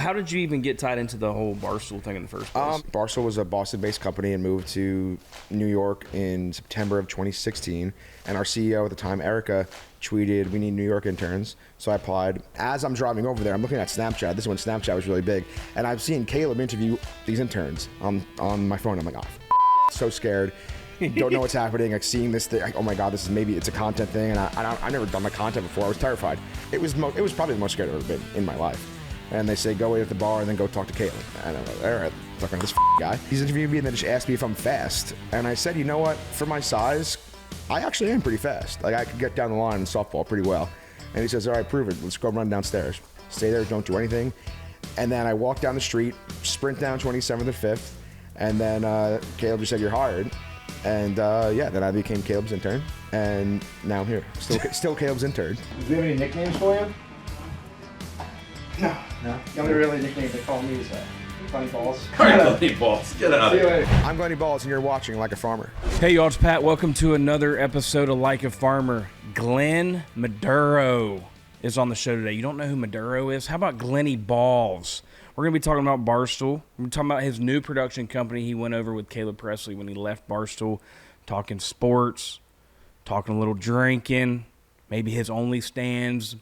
How did you even get tied into the whole Barstool thing in the first place? Barstool was a Boston-based company and moved to New York in September of 2016. And our CEO at the time, Erica, tweeted, "We need New York interns." So I applied. As I'm driving over there, I'm looking at Snapchat. This is when Snapchat was really big. And I've seen Caleb interview these interns on my phone. I'm like, so scared. Don't know what's happening. Like seeing this thing, like, oh my God, it's a content thing. And I've never done my content before. I was terrified. It was probably the most scared I've ever been in my life. And they say, go wait at the bar and then go talk to Caleb. And I'm like, all right, talking to this guy. He's interviewing me and then just asked me if I'm fast. And I said, you know what? For my size, I actually am pretty fast. Like I could get down the line in softball pretty well. And he says, all right, prove it. Let's go run downstairs. Stay there, don't do anything. And then I walk down the street, sprint down 27th and 5th. And then Caleb just said, you're hired. And then I became Caleb's intern. And now I'm here. Still Caleb's intern. Do we have any nicknames for you? No. The only really nickname they call me is Funny Balls. Glenny Balls, get out of here. I'm Glenny Balls, and you're watching Like a Farmer. Hey, y'all, it's Pat. Welcome to another episode of Like a Farmer. Glenn Maduro is on the show today. You don't know who Maduro is? How about Glenny Balls? We're going to be talking about Barstool. We're talking about his new production company he went over with Caleb Presley when he left Barstool, talking sports, talking a little drinking, maybe his only stands,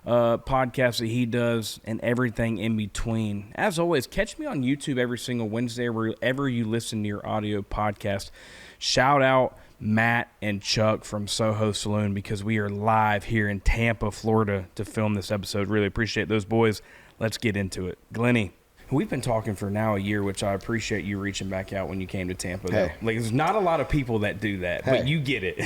podcast that he does, and everything in between. As always, catch me on YouTube every single Wednesday wherever you listen to your audio podcast. Shout out Matt and Chuck from Soho Saloon because we are live here in Tampa, Florida to film this episode. Really appreciate those boys. Let's get into it. Glenny, we've been talking for now a year, which I appreciate you reaching back out when you came to Tampa. Hey. Though. Like, there's not a lot of people that do that, but you get it.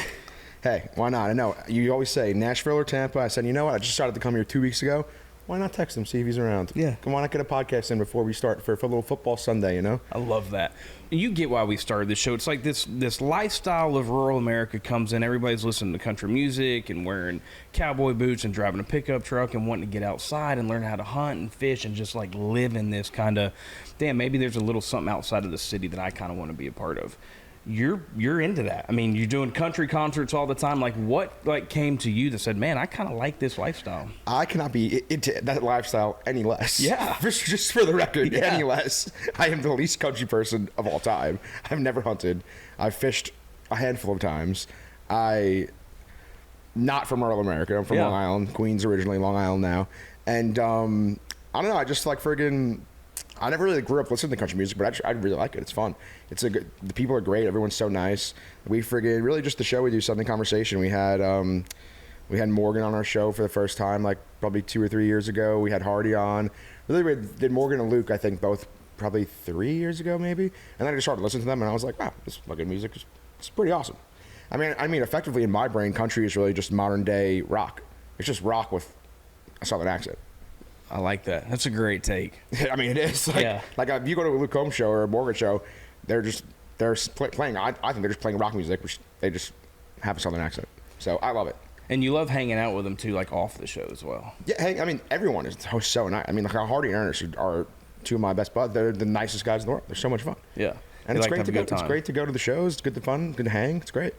Hey, why not? I know you always say Nashville or Tampa. I said, you know what? I just started to come here 2 weeks ago. Why not text him, see if he's around? Yeah. Come on, I get a podcast in before we start for a little football Sunday, you know? I love that. You get why we started this show. It's like this lifestyle of rural America comes in. Everybody's listening to country music and wearing cowboy boots and driving a pickup truck and wanting to get outside and learn how to hunt and fish and just like live in this kind of, damn, maybe there's a little something outside of the city that I kind of want to be a part of. You're into that. I mean, you're doing country concerts all the time. Like, what came to you that said, man, I kind of like this lifestyle? I cannot be into that lifestyle any less. Yeah. Just for the record, Yeah. any less. I am the least country person of all time. I've never hunted. I've fished a handful of times. Not from rural America. I'm from Long Island, Queens originally, Long Island now. And I don't know. I just like friggin'. I never really grew up listening to country music, but I really like it. It's fun. The people are great. Everyone's so nice. We friggin' really just the show we do, Sunday Conversation. We had Morgan on our show for the first time, like probably 2 or 3 years ago. We had Hardy on. Really, we did Morgan and Luke, I think, both probably 3 years ago, maybe. And then I just started listening to them, and I was like, wow, this fucking music is pretty awesome. I mean, effectively in my brain, country is really just modern day rock. It's just rock with a southern accent. I like that. That's a great take. I mean, it is. Like if you go to a Luke Combs show or a Morgan show, they're playing. I think they're just playing rock music, which they just have a southern accent. So I love it. And you love hanging out with them too, like off the show as well. Yeah, I mean, everyone is so nice. I mean, like Hardy and Ernest are two of my best buds. They're the nicest guys in the world. They're so much fun. Yeah, and it's great to go. It's great to go to the shows. It's good to fun. Good to hang. It's great.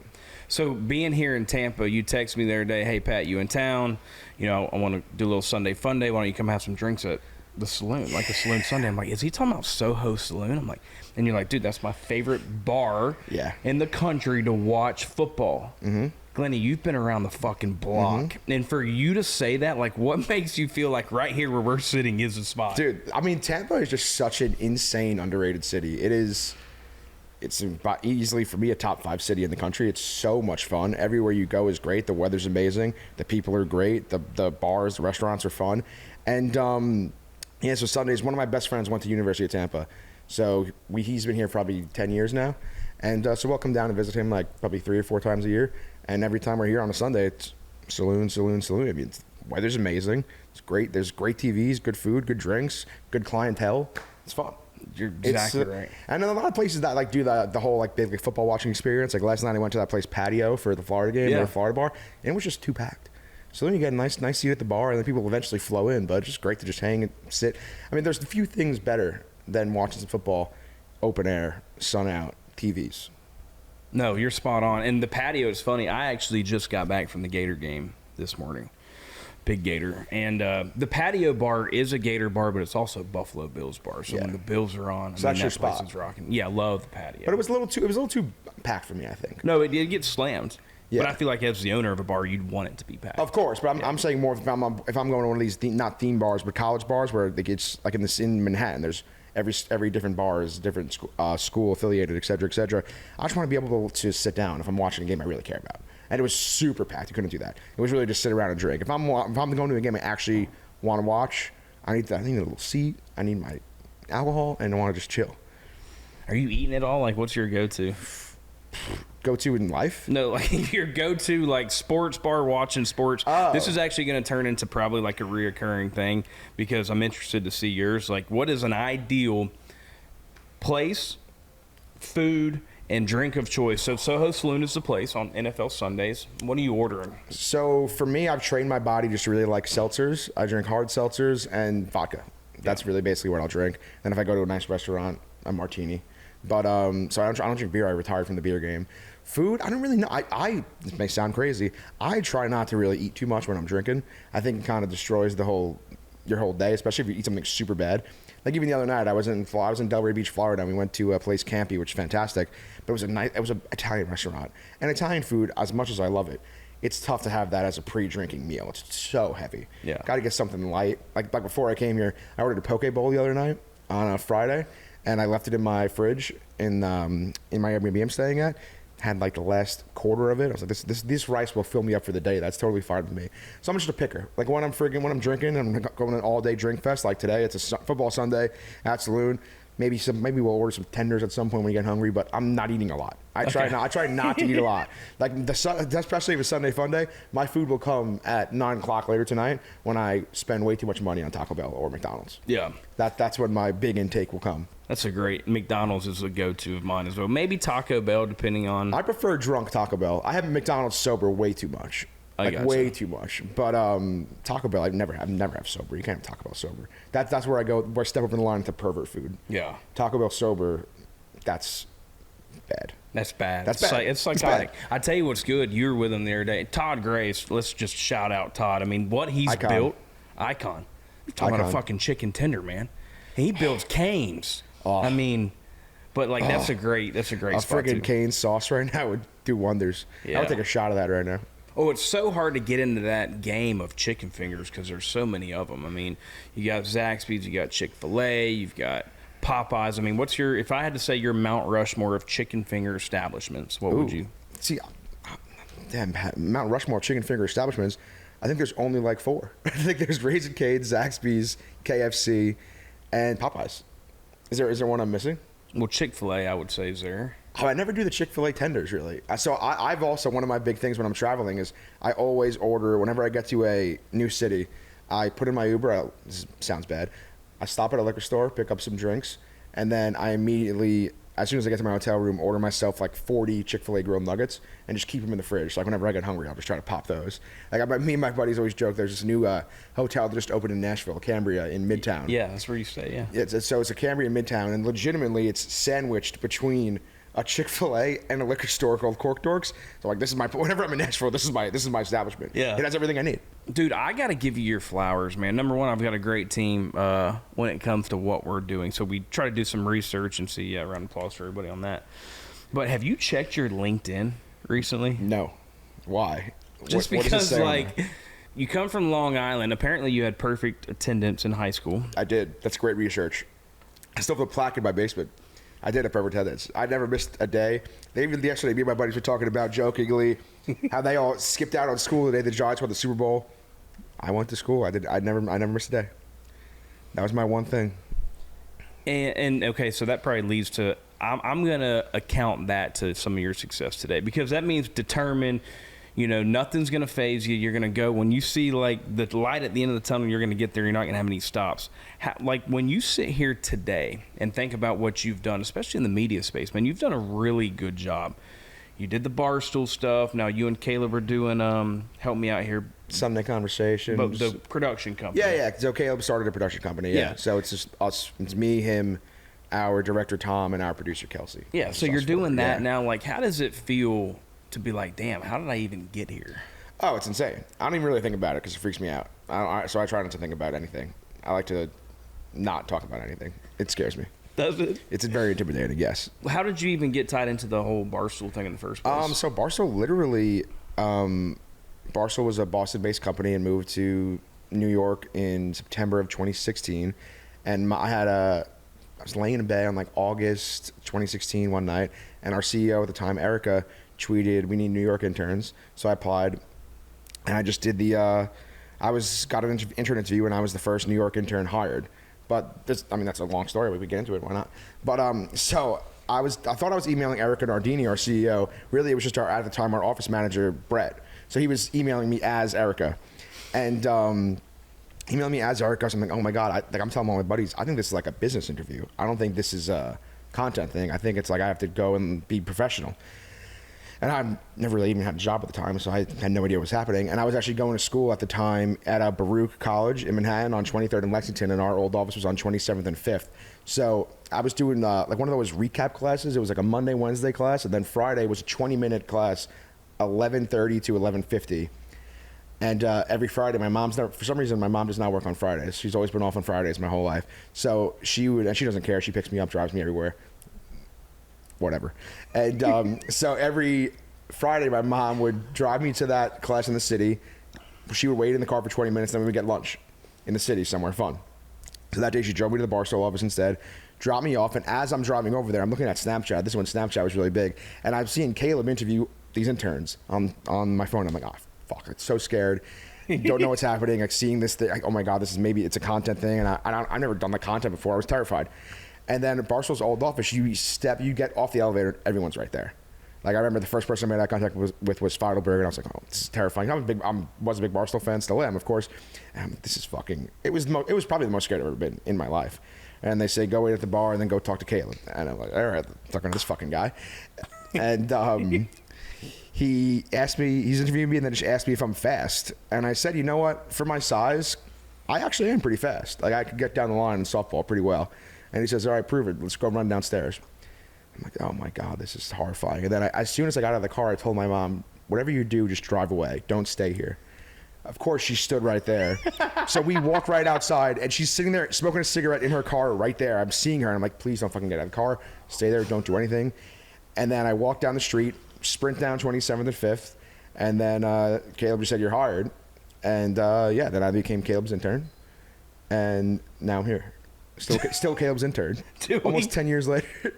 So being here in Tampa, you text me the other day, hey, Pat, you in town? You know, I want to do a little Sunday fun day. Why don't you come have some drinks at the saloon, like the Saloon Sunday? I'm like, is he talking about Soho Saloon? I'm like, and you're like, dude, that's my favorite bar in the country to watch football. Mm-hmm. Glenny, you've been around the fucking block. Mm-hmm. And for you to say that, like, what makes you feel like right here where we're sitting is the spot? Dude, I mean, Tampa is just such an insane, underrated city. It's about easily, for me, a top 5 city in the country. It's so much fun. Everywhere you go is great. The weather's amazing. The people are great. The bars, the restaurants are fun. And, so Sundays, one of my best friends went to University of Tampa. So he's been here probably 10 years now. And so we'll come down and visit him like probably 3 or 4 times a year. And every time we're here on a Sunday, it's saloon. I mean, the weather's amazing. It's great. There's great TVs, good food, good drinks, good clientele. It's fun. You're exactly right. And a lot of places that like do the whole like big football watching experience. Like last night I went to that place Patio for the Florida game or the Florida bar, and it was just too packed. So then you get a nice seat at the bar, and then people eventually flow in. But it's just great to just hang and sit. I mean, there's a few things better than watching some football, open air, sun out, TVs. No, you're spot on. And the patio is funny. I actually just got back from the Gator game this morning. Big Gator. And the patio bar is a Gator bar, but it's also Buffalo Bills bar. So when the Bills are on, so that's your that place spot. is rocking. Yeah, I love the patio. But it was a little too packed for me, I think. No, it did get slammed. Yeah. But I feel like as the owner of a bar, you'd want it to be packed. Of course, but I'm saying more if I'm going to one of these not theme bars, but college bars where it gets like in Manhattan. There's every different bar is different school affiliated, et cetera, et cetera. I just want to be able to sit down if I'm watching a game I really care about. And it was super packed. You couldn't do that. It was really just sit around and drink. If I'm going to a game I actually want to watch, I need a little seat. I need my alcohol, and I want to just chill. Are you eating it all? Like, what's your go-to? Go-to in life? No, like your go-to like sports bar, watching sports. Oh. This is actually going to turn into probably like a reoccurring thing because I'm interested to see yours. Like, what is an ideal place, food, and drink of choice? So Soho Saloon is the place on NFL Sundays. What are you ordering? So for me, I've trained my body just to really like seltzers. I drink hard seltzers and vodka. That's really basically what I'll drink. Then if I go to a nice restaurant, a martini. But so I don't drink beer. I retired from the beer game. Food, I don't really know. This may sound crazy. I try not to really eat too much when I'm drinking. I think it kind of destroys your whole day, especially if you eat something super bad. Like even the other night, I was in Delray Beach, Florida, and we went to a place Campy, which is fantastic. But it was an Italian restaurant, and Italian food, as much as I love it, it's tough to have that as a pre-drinking meal. It's so heavy. Yeah, got to get something light. Like before I came here, I ordered a poke bowl the other night on a Friday, and I left it in my fridge in my Airbnb I'm staying at. Had like the last quarter of it. I was like, this rice will fill me up for the day. That's totally fine with me. So I'm just a picker. Like when I'm drinking, I'm going to an all day drink fest. Like today, it's a football Sunday at Saloon. Maybe we'll order some tenders at some point when we get hungry. But I'm not eating a lot. I try not to eat a lot. Like especially if it's Sunday Fun Day, my food will come at 9 o'clock later tonight when I spend way too much money on Taco Bell or McDonald's. Yeah, that's when my big intake will come. That's a great. McDonald's is a go-to of mine as well. Maybe Taco Bell, depending on. I prefer drunk Taco Bell. I have McDonald's sober way too much. Way too much. But Taco Bell, I never have sober. You can't have Taco Bell sober. That's where I step over the line to pervert food. Yeah. Taco Bell sober, that's bad. That's bad. That's bad. It's psychotic. I tell you what's good. You were with him the other day. Todd Grace. Let's just shout out Todd. I mean, what he's built. Icon. You're talking about a fucking chicken tender, man. He builds canes. Oh. I mean, but like that's a great spot friggin' cane sauce right now would do wonders. Yeah. I would take a shot of that right now. Oh, it's so hard to get into that game of chicken fingers because there's so many of them. I mean, you got Zaxby's, you got Chick-fil-A, you've got Popeyes. I mean, if I had to say your Mount Rushmore of chicken finger establishments, what would you? See, damn, Mount Rushmore of chicken finger establishments, I think there's only like 4. I think there's Raising Cane's, Zaxby's, KFC, and Popeyes. Is there one I'm missing? Well, Chick-fil-A, I would say, is there. Oh, I never do the Chick-fil-A tenders, really. So I've also, one of my big things when I'm traveling is I always order, whenever I get to a new city, I put in my Uber. This sounds bad. I stop at a liquor store, pick up some drinks, and then I immediately, as soon as I get to my hotel room, order myself like 40 Chick-fil-A grilled nuggets and just keep them in the fridge. So like whenever I get hungry, I'll just try to pop those. Like me and my buddies always joke, there's this new hotel that just opened in Nashville, Cambria in Midtown. Yeah, that's where you stay, yeah. So it's a Cambria in Midtown, and legitimately it's sandwiched between a Chick-fil-A and a liquor store called Cork Dorks. So like whenever I'm in Nashville, this is my establishment. Yeah. It has everything I need. Dude, I got to give you your flowers, man. Number one, I've got a great team when it comes to what we're doing. So we try to do some research and see, round of applause for everybody on that. But have you checked your LinkedIn recently? No. Why? Just because, like, you come from Long Island. Apparently you had perfect attendance in high school. I did. That's great research. I still have a plaque in my basement. I did have perfect attendance. I never missed a day. Even yesterday, me and my buddies were talking about jokingly how they all skipped out on school the day the Giants won the Super Bowl. I went to school. I never missed a day. That was my one thing. And okay, so that probably leads to I'm gonna account that to some of your success today because that means determined. Nothing's going to phase you. You're going to go when you see like the light at the end of the tunnel, you're going to get there. You're not going to have any stops. Like when you sit here today and think about what you've done, especially in the media space, man, you've done a really good job. You did the Barstool stuff. Now you and Caleb are doing, help me out here. Sunday Conversations. But the production company. Yeah. So Caleb started a production company. Yeah. So it's just us. It's me, him, our director, Tom, and our producer, Kelsey. Yeah. So you're doing that now. Like, how does it feel to be like, damn, how did I even get here? Oh, it's insane. I don't even really think about it because it freaks me out. So I try not to think about anything. I like to not talk about anything. It scares me. Does it? It's very intimidating, yes. How did you even get tied into the whole Barstool thing in the first place? So Barstool literally, Barstool was a Boston-based company and moved to New York in September of 2016. And I was laying in bed on like August 2016 one night, and our CEO at the time, Erica, tweeted, "We need New York interns." So I applied, and I just did got an intern interview, and I was the first New York intern hired. But that's a long story. We could get into it. Why not? But so I thought I was emailing Erica Nardini, our CEO. Really, it was just at the time our office manager, Brett. So he was emailing me as Erica, and emailing me as Erica. So I'm like, oh my god! I'm telling all my buddies, I think this is like a business interview. I don't think this is a content thing. I think it's like I have to go and be professional. And I never really even had a job at the time, so I had no idea what was happening. And I was actually going to school at the time at Baruch College in Manhattan on 23rd and Lexington, and our old office was on 27th and 5th. So I was doing like one of those recap classes. It was like a Monday, Wednesday class, and then Friday was a 20-minute class, 11:30 to 11:50. And every Friday, for some reason, my mom does not work on Fridays. She's always been off on Fridays my whole life. So she doesn't care. She picks me up, drives me everywhere. Whatever. And so every Friday, my mom would drive me to that class in the city. She would wait in the car for 20 minutes, then we would get lunch in the city somewhere fun. So that day, she drove me to the Barstool office instead, dropped me off, and as I'm driving over there, I'm looking at Snapchat. This is when Snapchat was really big, and I'm seeing Caleb interview these interns on my phone. I'm like, oh, fuck, I'm so scared. Don't know what's happening. Like seeing this thing, like, oh my God, it's a content thing, and I've never done the content before. I was terrified. And then at Barstool's old office, you get off the elevator, everyone's right there. Like I remember the first person I made eye contact with was Feidelberg, and I was like, oh, this is terrifying. I was a big Barstool fan, still am, of course. And this is fucking. It was probably the most scared I've ever been in my life. And they say go wait at the bar and then go talk to Caleb. And I'm like, all right, talking to this fucking guy. And he asked me, he's interviewing me, and then just asked me if I'm fast. And I said, you know what? For my size, I actually am pretty fast. Like I could get down the line in softball pretty well. And he says, all right, prove it. Let's go run downstairs. I'm like, oh my God, this is horrifying. And then as soon as I got out of the car, I told my mom, whatever you do, just drive away. Don't stay here. Of course, she stood right there. So we walked right outside, and she's sitting there smoking a cigarette in her car right there. I'm seeing her, and I'm like, please don't fucking get out of the car. Stay there. Don't do anything. And then I walked down the street, sprint down 27th and 5th, and then Caleb just said, you're hired. And then I became Caleb's intern. And now I'm here. Still Caleb's intern. Almost 10 years later.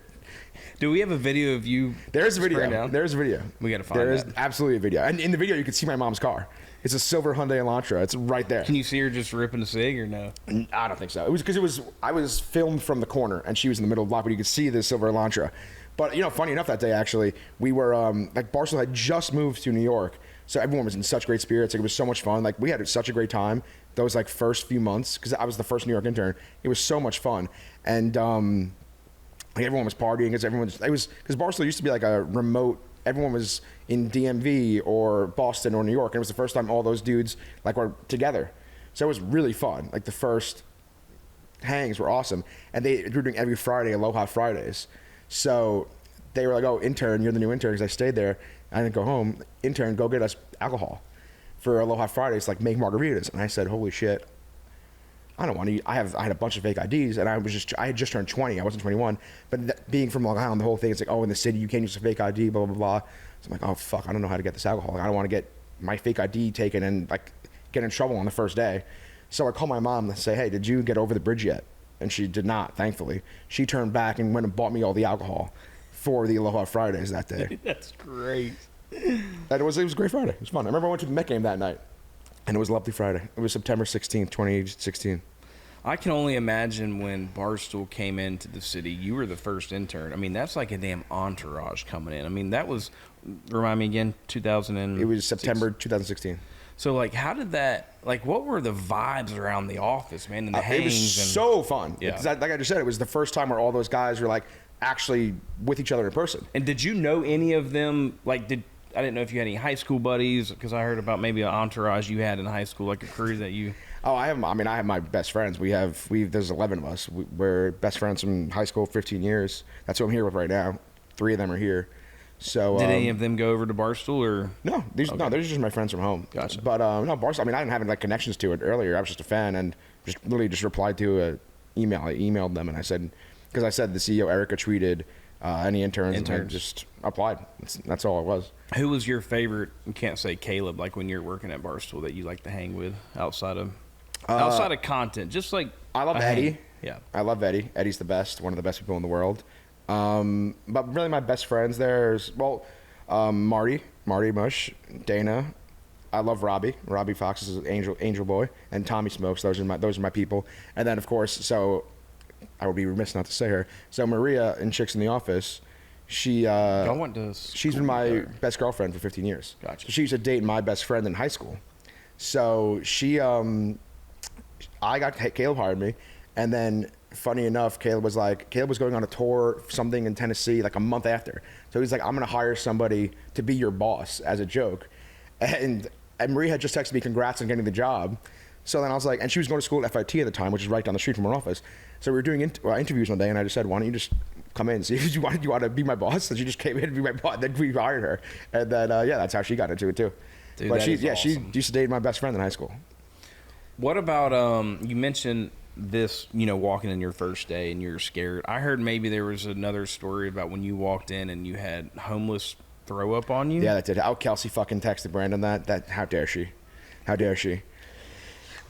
Do we have a video of you? There's a video. Down? There's a video. We got to find that. There is absolutely a video. And in the video, you can see my mom's car. It's a silver Hyundai Elantra. It's right there. Can you see her just ripping a cig or no? I don't think so. It was because I was filmed from the corner, and she was in the middle of the block, but you could see the silver Elantra. But, funny enough, that day, actually, we were, like, Barstool had just moved to New York, so everyone was in such great spirits. Like, it was so much fun. Like, we had such a great time those, like, first few months, because I was the first New York intern. It was so much fun. And, like, everyone was partying, because Barstool used to be, like, a remote, everyone was in DMV or Boston or New York, and it was the first time all those dudes, like, were together. So it was really fun. Like, the first hangs were awesome. And they were doing every Friday, Aloha Fridays. So they were like, oh, intern, you're the new intern, because I stayed there. I didn't go home. Intern, go get us alcohol for Aloha Fridays, like make margaritas. And I said, holy shit, I don't want to. I had a bunch of fake IDs, and I had just turned 20. I wasn't 21. But being from Long Island, the whole thing, it's like, oh, in the city, you can't use a fake ID, blah, blah, blah. So I'm like, oh, fuck, I don't know how to get this alcohol. Like, I don't want to get my fake ID taken and, like, get in trouble on the first day. So I call my mom and say, hey, did you get over the bridge yet? And she did not, thankfully. She turned back and went and bought me all the alcohol for the Aloha Fridays that day. That's great. And it was a great Friday. It was fun. I remember I went to the Met game that night, and it was a lovely Friday. It was September 16th, 2016. I can only imagine when Barstool came into the city, you were the first intern. I mean, that's like a damn entourage coming in. I mean, that was, remind me again, 2000 It was September 2016. So, like, how did that, like, what were the vibes around the office, man, and the hangs? It was so fun. Yeah. Like I just said, it was the first time where all those guys were, like, actually with each other in person. And did you know any of them, like, I didn't know if you had any high school buddies, because I heard about maybe an entourage you had in high school, like a crew that you... Oh, I have my best friends. There's 11 of us. We're best friends from high school, 15 years. That's who I'm here with right now. 3 of them are here. So did any of them go over to Barstool or? No, they're just my friends from home. Gotcha. But no, Barstool. I mean, I didn't have any connections to it earlier. I was just a fan and literally replied to an email. I emailed them and I said, because I said the CEO Erica tweeted any interns, and I just applied. That's all it was. Who was your favorite? You can't say Caleb, like when you're working at Barstool, that you like to hang with outside of content, just like I love Eddie. Yeah, I love Eddie. Eddie's the best, one of the best people in the world. But really, my best friends there's Marty Mush, Dana. I love Robbie. Robbie Fox is an angel boy, and Tommy Smokes. Those are my people. And then of course, so I would be remiss not to say her. So Maria in Chicks in the Office, she's been my best girlfriend for 15 years. Gotcha. So she used to date my best friend in high school. So Caleb hired me, and then funny enough, Caleb was going on a tour, something in Tennessee, like a month after. So he's like, I'm gonna hire somebody to be your boss as a joke, and Maria had just texted me congrats on getting the job. So then I was like, and she was going to school at FIT at the time, which is right down the street from her office. So we were doing interviews one day, and I just said, why don't you just come in and see if you want to be my boss? And she just came in to be my boss. Then we hired her, and then that's how she got into it too. Dude, but she awesome. used to date my best friend in high school. What about you mentioned this, walking in your first day and you're scared. I heard maybe there was another story about when you walked in and you had homeless throw up on you. Yeah, that did. Kelsey fucking texted Brandon that. How dare she? How dare she?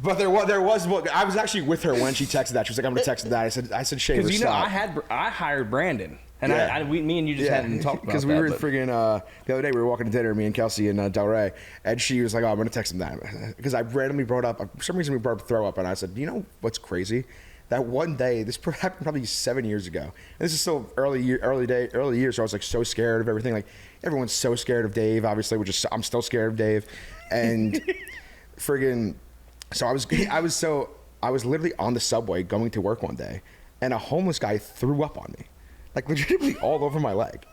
But there was. I was actually with her when she texted that. She was like, "I'm gonna text that." I said, "Shaver, stop." I hired Brandon, and yeah. me and you just hadn't talked about because we were friggin' the other day we were walking to dinner, me and Kelsey and Del Rey, and she was like, "Oh, I'm gonna text him that," because I randomly brought up for some reason we brought up throw up, and I said, "You know what's crazy? That one day, this happened probably 7 years ago. And this is still early years, so I was like so scared of everything. Like everyone's so scared of Dave, obviously, I'm still scared of Dave, and friggin'." So I was literally on the subway going to work one day, and a homeless guy threw up on me, like legitimately all over my leg.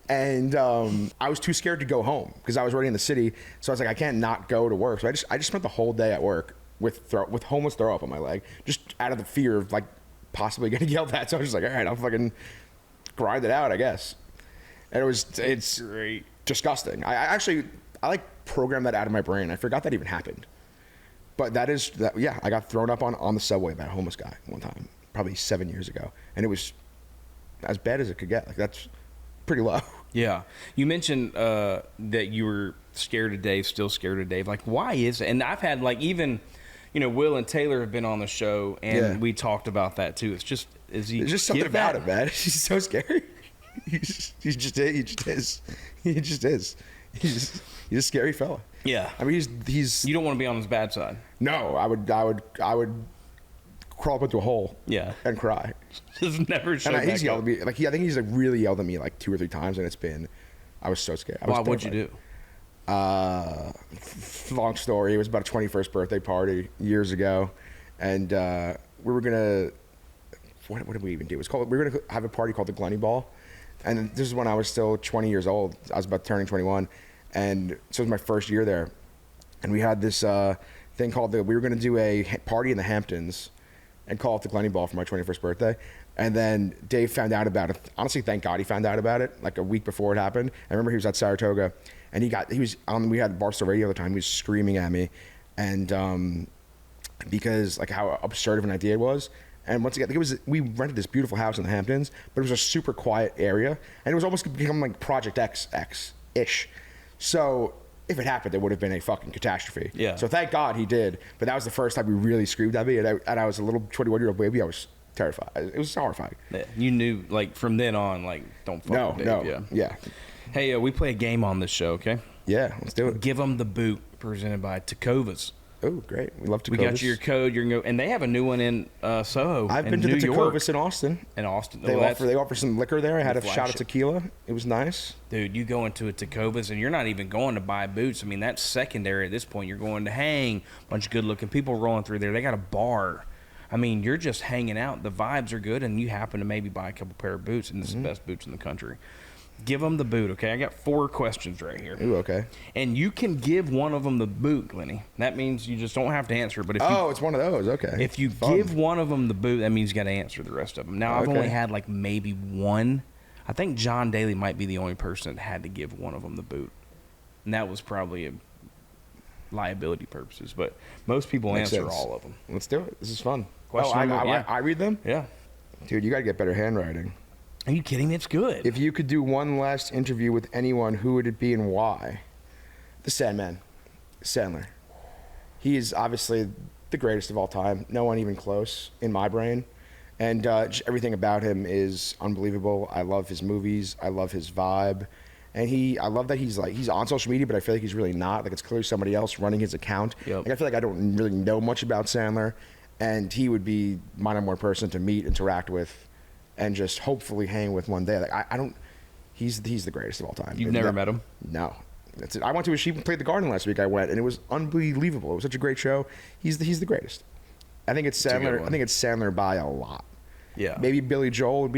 And I was too scared to go home because I was already in the city. So I was like, I can't not go to work. So I just spent the whole day at work with homeless throw up on my leg, just out of the fear of like possibly getting yelled at. So I was just like, all right, I'll fucking grind it out, I guess. And it's great, disgusting. I like programmed that out of my brain. I forgot that even happened. But I got thrown up on the subway by a homeless guy one time, probably 7 years ago. And it was as bad as it could get. Like, that's pretty low. Yeah. You mentioned that you were scared of Dave, still scared of Dave. Like, why is it? And I've had, like, even, Will and Taylor have been on the show, and we talked about that, too. It's just, there's just something about it, man. He's so scary. He just is. He's a scary fella. Yeah. I mean, he's. You don't want to be on his bad side. No, I would crawl up into a hole. Yeah. And cry. Just never show. And he's yelled at me. Like I think he's like really yelled at me like 2 or 3 times, and I was so scared. Why? What'd you do? Long story. It was about a 21st birthday party years ago, and we were gonna. What did we even do? We were gonna have a party called the Glenny Ball, and this is when I was still 20 years old. I was about turning 21. And so it was my first year there, and we had this thing called we were going to do a party in the Hamptons and call it the Glenny Ball for my 21st birthday. And then Dave found out about it. Honestly, thank God he found out about it like a week before it happened. I remember he was at Saratoga, and we had Barstool Radio at the time. He was screaming at me, and because like how absurd of an idea it was. And once again, we rented this beautiful house in the Hamptons, but it was a super quiet area, and it was almost become like Project X-ish. So if it happened, it would have been a fucking catastrophe. Yeah. So thank God he did. But that was the first time he really screamed at me, and I was a little 21-year-old baby. I was terrified. It was horrifying. Yeah. You knew, like, from then on, like, don't fuck with Dave. Yeah. Hey, we play a game on this show, okay? Yeah, let's do it. Give them the boot, presented by TECOVAS. Oh, great. We love TECOVAS. We got you your code. You're going to go, and they have a new one in Soho. I've been to the TECOVAS in Austin. They offer some liquor there. I had a shot of tequila. It was nice. Dude, you go into a TECOVAS, and you're not even going to buy boots. I mean, that's secondary at this point. You're going to hang. A bunch of good-looking people rolling through there. They got a bar. I mean, you're just hanging out. The vibes are good, and you happen to maybe buy a couple pair of boots, and this is the best boots in the country. Give them the boot, okay? I got 4 questions right here. Ooh, okay. And you can give one of them the boot, Glenny. That means you just don't have to answer. But if it's one of those. Okay. If you give one of them the boot, that means you got to answer the rest of them. Now, I've only had like maybe one. I think John Daly might be the only person that had to give one of them the boot, and that was probably a liability purposes. But most people Makes answer sense. all of them. Let's do it. This is fun. Question number- yeah. I read them? Yeah. Dude, you got to get better handwriting. Are you kidding me? It's good. If you could do one last interview with anyone, who would it be and why? The Sandman, Sandler. He is obviously the greatest of all time. No one even close in my brain. And just everything about him is unbelievable. I love his movies. I love his vibe. And I love that he's on social media, but I feel like he's really not. Like, it's clearly somebody else running his account. Yep. Like, I feel like I don't really know much about Sandler. And he would be my number one person to meet, interact with, and just hopefully hang with one day. Like, I don't. He's the greatest of all time. You've never met him? No. That's it. I went to his. She played the Garden last week. I went, and it was unbelievable. It was such a great show. He's the greatest. I think it's Sandler. I think it's Sandler by a lot. Yeah. Maybe Billy Joel would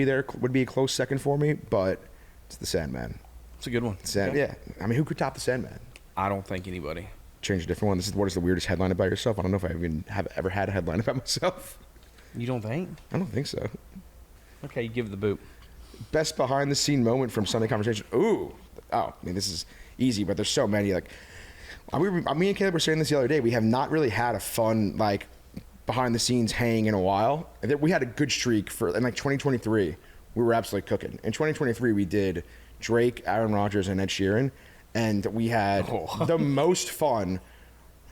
be a close second for me, but it's the Sandman. It's a good one. Yeah. I mean, who could top the Sandman? I don't think anybody. Change a different one. What is the weirdest headline about yourself? I don't know if I even have ever had a headline about myself. You don't think? I don't think so. Okay, you give the boot. Best behind the scene moment from Sunday Conversation. Ooh. Oh, I mean, this is easy, but there's so many. Like, me and Caleb were saying this the other day. We have not really had a fun, like, behind the scenes hang in a while. We had a good streak in like 2023. We were absolutely cooking. In 2023, we did Drake, Aaron Rodgers, and Ed Sheeran, and we had the most fun.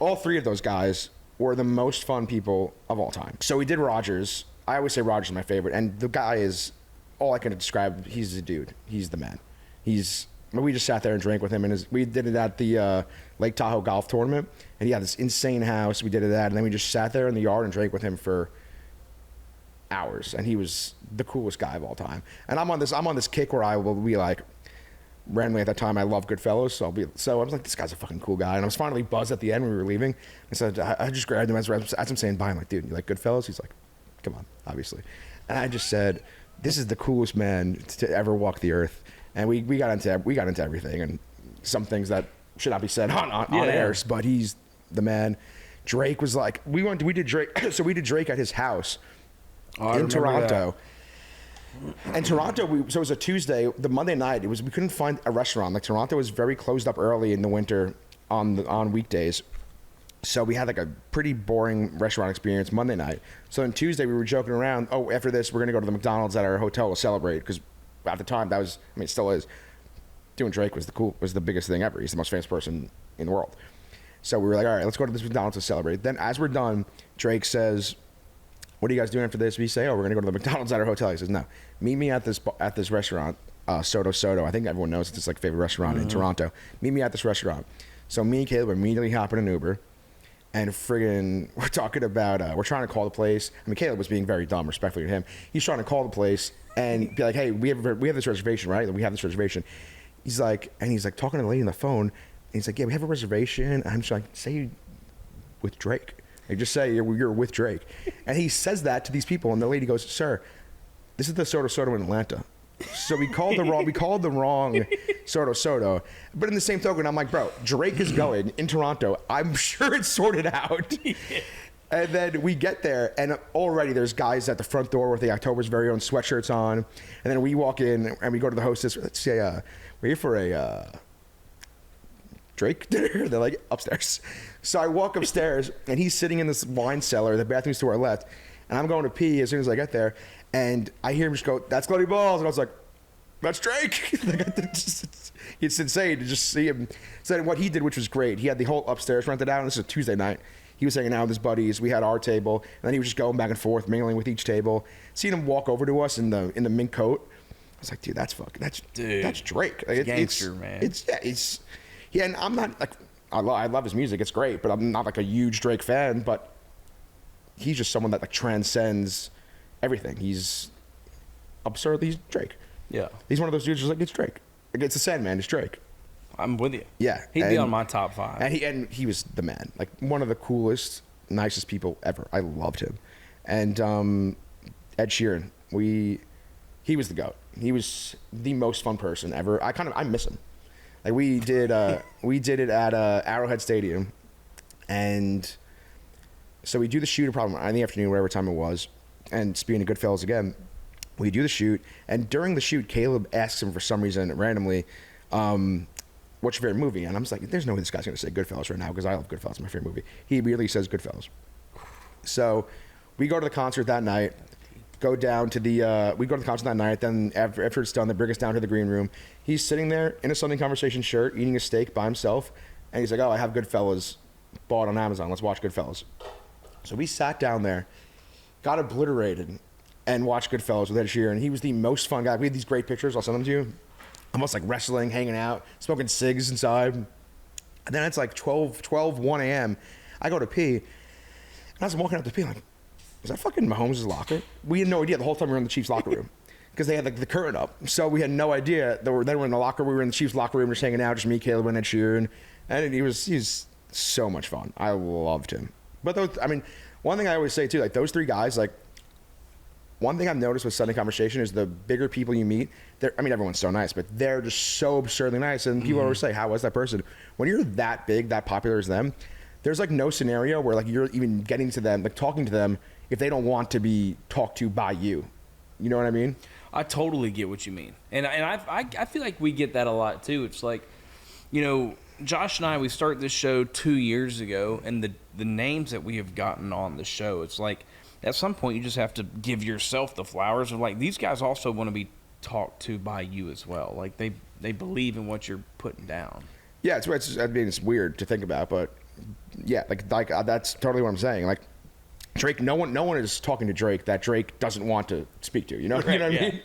All three of those guys were the most fun people of all time. So we did Rodgers. I always say Rodgers is my favorite, and the guy is all I can describe. He's the dude. He's the man. We just sat there and drank with him, and we did it at the Lake Tahoe golf tournament, and he had this insane house. We did it at, and then we just sat there in the yard and drank with him for hours, and he was the coolest guy of all time. And I'm on this kick where I will be like, randomly at that time, I love Goodfellas, so I was like, this guy's a fucking cool guy. And I was finally buzzed at the end when we were leaving. And so I just grabbed him as I'm saying bye. I'm like, dude, you like Goodfellas? He's like, come on, obviously. And I just said, this is the coolest man to ever walk the earth. And we got into everything, and some things that should not be said on air, but he's the man. Drake was like, we did Drake, so we did Drake at his house in Toronto. And Toronto, so it was a Tuesday. The Monday night, we couldn't find a restaurant. Like, Toronto was very closed up early in the winter on weekdays. So we had like a pretty boring restaurant experience Monday night. So on Tuesday, we were joking around, oh, after this, we're going to go to the McDonald's at our hotel to celebrate. Because at the time, it still is. Doing Drake was the biggest thing ever. He's the most famous person in the world. So we were like, all right, let's go to this McDonald's to celebrate. Then as we're done, Drake says, what are you guys doing after this? We say, oh, we're going to go to the McDonald's at our hotel. He says, no, meet me at this restaurant, Soto. I think everyone knows it's his like favorite restaurant in Toronto. Meet me at this restaurant. So me and Caleb immediately hop in an Uber, and friggin', we're talking about, we're trying to call the place. I mean, Caleb was being very dumb, respectfully to him. He's trying to call the place and be like, hey, we have this reservation, right? We have this reservation. He's like talking to the lady on the phone, and he's like, yeah, we have a reservation. And I'm just like, say with Drake. Like, just say you're with Drake. And he says that to these people, and the lady goes, sir, this is the Soto in Atlanta. So we called the wrong Soto. But in the same token, I'm like, bro, Drake is going in Toronto. I'm sure it's sorted out. Yeah. And then we get there, and already there's guys at the front door with the October's very own sweatshirts on. And then we walk in, and we go to the hostess. Let's say, we're here for a Drake dinner. They're like, upstairs. So I walk upstairs, and he's sitting in this wine cellar. The bathroom's to our left. And I'm going to pee as soon as I get there. And I hear him just go, that's Glenny Balls. And I was like, that's Drake. It's insane to just see him. So what he did, which was great, he had the whole upstairs rented out. And this is a Tuesday night. He was hanging out with his buddies. We had our table. And then he was just going back and forth, mingling with each table. Seeing him walk over to us in the mink coat. I was like, dude, that's Drake. Like, gangster, man. Yeah, and I'm not like, I love his music. It's great. But I'm not like a huge Drake fan. But he's just someone that like transcends everything. He's absurd. He's Drake. Yeah. He's one of those dudes who's like, it's Drake. Like, it's the Sandman. It's Drake. I'm with you. Yeah. He'd be on my top 5. And he was the man. Like, one of the coolest, nicest people ever. I loved him. And Ed Sheeran, he was the GOAT. He was the most fun person ever. I miss him. Like, we did it at Arrowhead Stadium. And so we do the shoot probably in the afternoon, whatever time it was. And speaking of Goodfellas again, We do the shoot, and during the shoot, Caleb asks him for some reason randomly, what's your favorite movie? And I'm just like, there's no way this guy's going to say Goodfellas right now because I love Goodfellas. It's my favorite movie. He immediately says Goodfellas. So we go to the concert that night, we go to the concert that night, then after it's done, they bring us down to the green room. He's sitting there in a Sunday Conversation shirt, eating a steak by himself, and he's like, oh, I have Goodfellas bought on Amazon. Let's watch Goodfellas. So we sat down there, got obliterated, and watched Goodfellas with Ed Sheeran. He was the most fun guy. We had these great pictures. I'll send them to you. Almost like wrestling, hanging out, smoking cigs inside. And then it's like 1 a.m. I go to pee. And as I'm walking out to pee, I'm like, is that fucking Mahomes' locker? We had no idea the whole time we were in the Chiefs' locker room. Because they had like the curtain up. So we had no idea. Then we're in the locker. We were in the Chiefs' locker room just hanging out. Just me, Caleb, and Ed Sheeran. And he's so much fun. I loved him. But one thing I always say too, like those three guys, like, one thing I've noticed with Sunday Conversation is the bigger people you meet, everyone's so nice, but they're just so absurdly nice. And people always say, how was that person? When you're that big, that popular as them, there's like no scenario where like you're even getting to them, like talking to them, if they don't want to be talked to by you. You know what I mean? I totally get what you mean. And I feel like we get that a lot too. It's like, Josh and I, we started this show 2 years ago, and the names that we have gotten on the show, it's like, at some point, you just have to give yourself the flowers of like, these guys also want to be talked to by you as well. Like they believe in what you're putting down. Yeah, it's weird to think about, but yeah, like that's totally what I'm saying. Like Drake, no one is talking to Drake that Drake doesn't want to speak to. You know what I mean?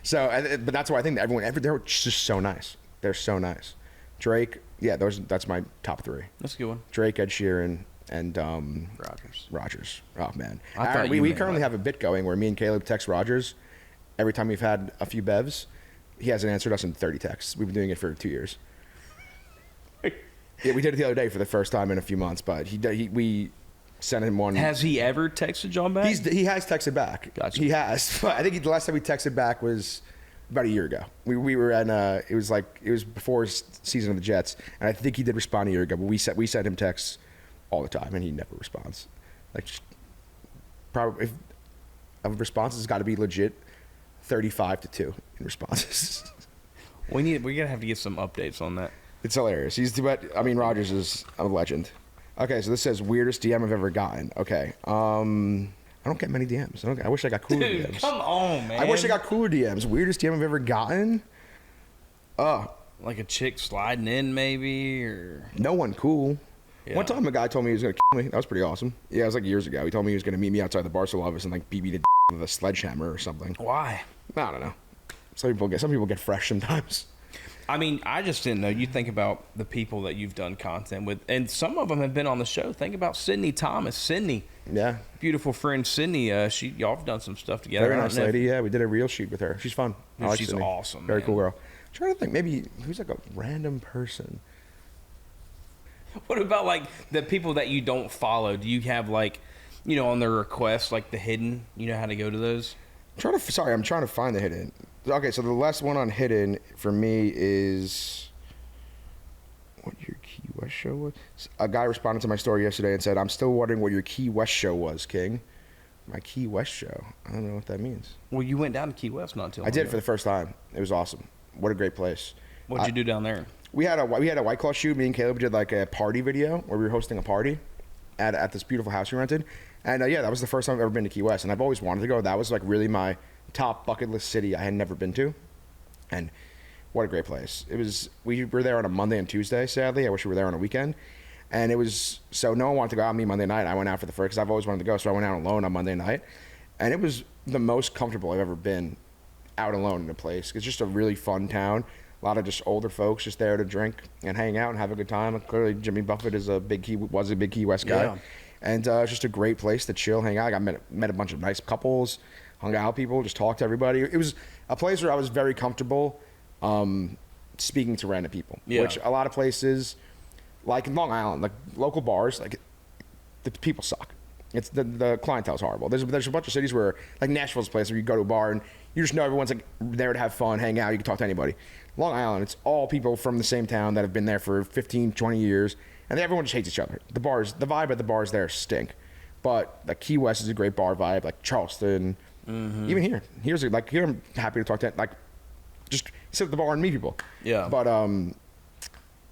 So, but that's why I think that they're just so nice. They're so nice. Drake, yeah, that's my top three. That's a good one. Drake, Ed Sheeran, and Rodgers. Oh man, we currently have a bit going where me and Caleb text Rodgers every time we've had a few bevs. He hasn't answered us in 30 texts. We've been doing it for 2 years. Yeah, we did it the other day for the first time in a few months, but we sent him one. Has he ever texted John back? He has texted back. Gotcha. He has. But I think the last time we texted back was about a year ago. We were at it was before season of the Jets, and I think he did respond a year ago. But we sent him texts all the time, and he never responds. Like, probably if a response has got to be legit, 35-2 in responses. We're gonna have to get some updates on that. It's hilarious. Rodgers is a legend. Okay, so this says weirdest DM I've ever gotten. Okay, I don't get many DMs. I wish I got cooler Dude, DMs. come on, man. I wish I got cooler DMs. Weirdest DM I've ever gotten? Like a chick sliding in, maybe, or no one cool. Yeah. One time a guy told me he was going to kill me. That was pretty awesome. Yeah, it was like years ago. He told me he was going to meet me outside the Barstool office and like beat me to with a sledgehammer or something. Why? I don't know. Some people get fresh sometimes. I just didn't know. You think about the people that you've done content with, and some of them have been on the show. Think about Sydney Thomas. Sydney. Yeah. Beautiful friend Sydney. Y'all have done some stuff together. Very nice lady. Yeah, we did a reel shoot with her. She's fun. Dude, she's Sydney. Awesome. Very man. cool girl. I'm trying to think. Maybe who's like a random person. What about like the people that you don't follow? Do you have like, on their requests, like the hidden? You know how to go to those? I'm trying to find the hidden. Okay, so the last one on hidden for me is what your Key West show was. A guy responded to my story yesterday and said, "I'm still wondering what your Key West show was, King." My Key West show. I don't know what that means. Well, you went down to Key West not too long I did ago. for the first time. It was awesome. What a great place. What'd you do down there? We had a White Claw shoot. Me and Caleb did like a party video where we were hosting a party at this beautiful house we rented. And that was the first time I've ever been to Key West, and I've always wanted to go. That was like really my top bucket list city I had never been to, and what a great place. It was. We were there on a Monday and Tuesday. Sadly, I wish we were there on a weekend. And it was so no one wanted to go out with me Monday night. I went out for the first because I've always wanted to go, so I went out alone on Monday night, and it was the most comfortable I've ever been out alone in a place. It's just a really fun town. A lot of just older folks just there to drink and hang out and have a good time. And clearly, Jimmy Buffett was a big Key West guy. Yeah. And it's just a great place to chill, hang out. I met a bunch of nice couples, hung out with people, just talked to everybody. It was a place where I was very comfortable speaking to random people, which a lot of places, like in Long Island, like local bars, like the people suck. It's the clientele's horrible. There's a bunch of cities where, like Nashville's a place where you go to a bar and you just know everyone's like there to have fun, hang out, you can talk to anybody. Long Island, it's all people from the same town that have been there for 15, 20 years. And everyone just hates each other. The vibe at the bars there stink. But like Key West is a great bar vibe, like Charleston, Even here, here I'm happy to talk to like just sit at the bar and meet people. Yeah. But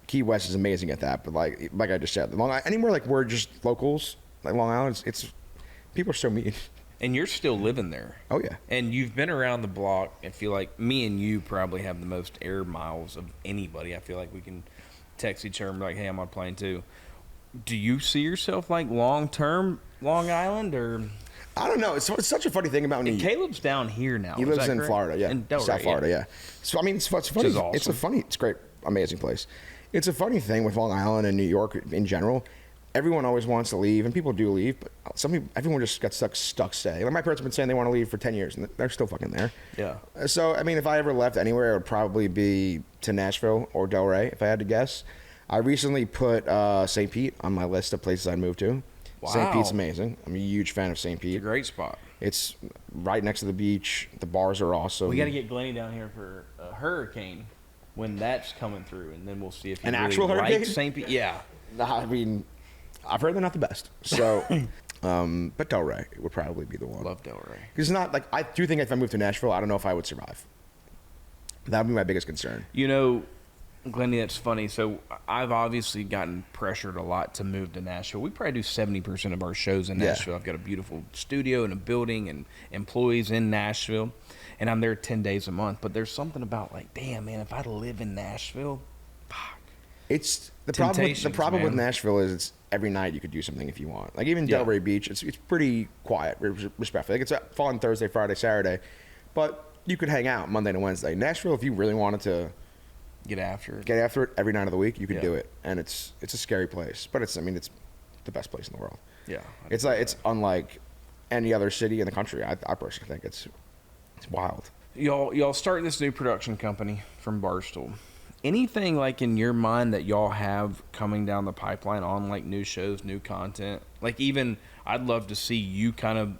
Key West is amazing at that. But like I just said, anywhere like we're just locals, like Long Island, it's people are so mean. And you're still living there. Oh yeah. And you've been around the block. I feel like me and you probably have the most air miles of anybody. I feel like we can text each other and be like, hey, I'm on a plane too. Do you see yourself like long-term Long Island or? I don't know. It's such a funny thing about me. Caleb's down here now. He lives in Florida, yeah. In South Florida, yeah. So I mean, it's funny. Awesome. It's a great, amazing place. It's a funny thing with Long Island and New York in general. Everyone always wants to leave, and people do leave, but everyone just got stuck staying. Like my parents have been saying they want to leave for 10 years, and they're still fucking there. Yeah. So I mean, if I ever left anywhere, it would probably be to Nashville or Delray, if I had to guess. I recently put St. Pete on my list of places I'd move to. Wow. St. Pete's amazing. I'm a huge fan of St. Pete. It's a great spot. It's right next to the beach. The bars are awesome. We got to get Glenny down here for a hurricane when that's coming through, and then we'll see if he An really actual hurricane? likes St. Pete. Yeah. I mean, I've heard they're not the best. So, but Delray would probably be the one. Love Delray. Because it's not like I do think if I moved to Nashville, I don't know if I would survive. That would be my biggest concern. You know, Glenny, that's funny. So I've obviously gotten pressured a lot to move to Nashville. We probably do 70% of our shows in Nashville. I've got a beautiful studio and a building and employees in Nashville, and I'm there 10 days a month. But there's something about like, damn, man, if I live in Nashville, fuck. It's the problem with man. Nashville is it's every night you could do something if you want. Like even Yeah. Delray Beach, it's pretty quiet, respectfully. Like it's fun Thursday, Friday, Saturday, but you could hang out Monday to Wednesday. Nashville, if you really wanted to Get after it every night of the week, you could Yeah. do it, and it's a scary place, but it's the best place in the world. Yeah. It's unlike any other city in the country. I personally think it's wild. Y'all start this new production company from Barstool. Anything like in your mind that y'all have coming down the pipeline on like new shows, new content? Like even I'd love to see you kind of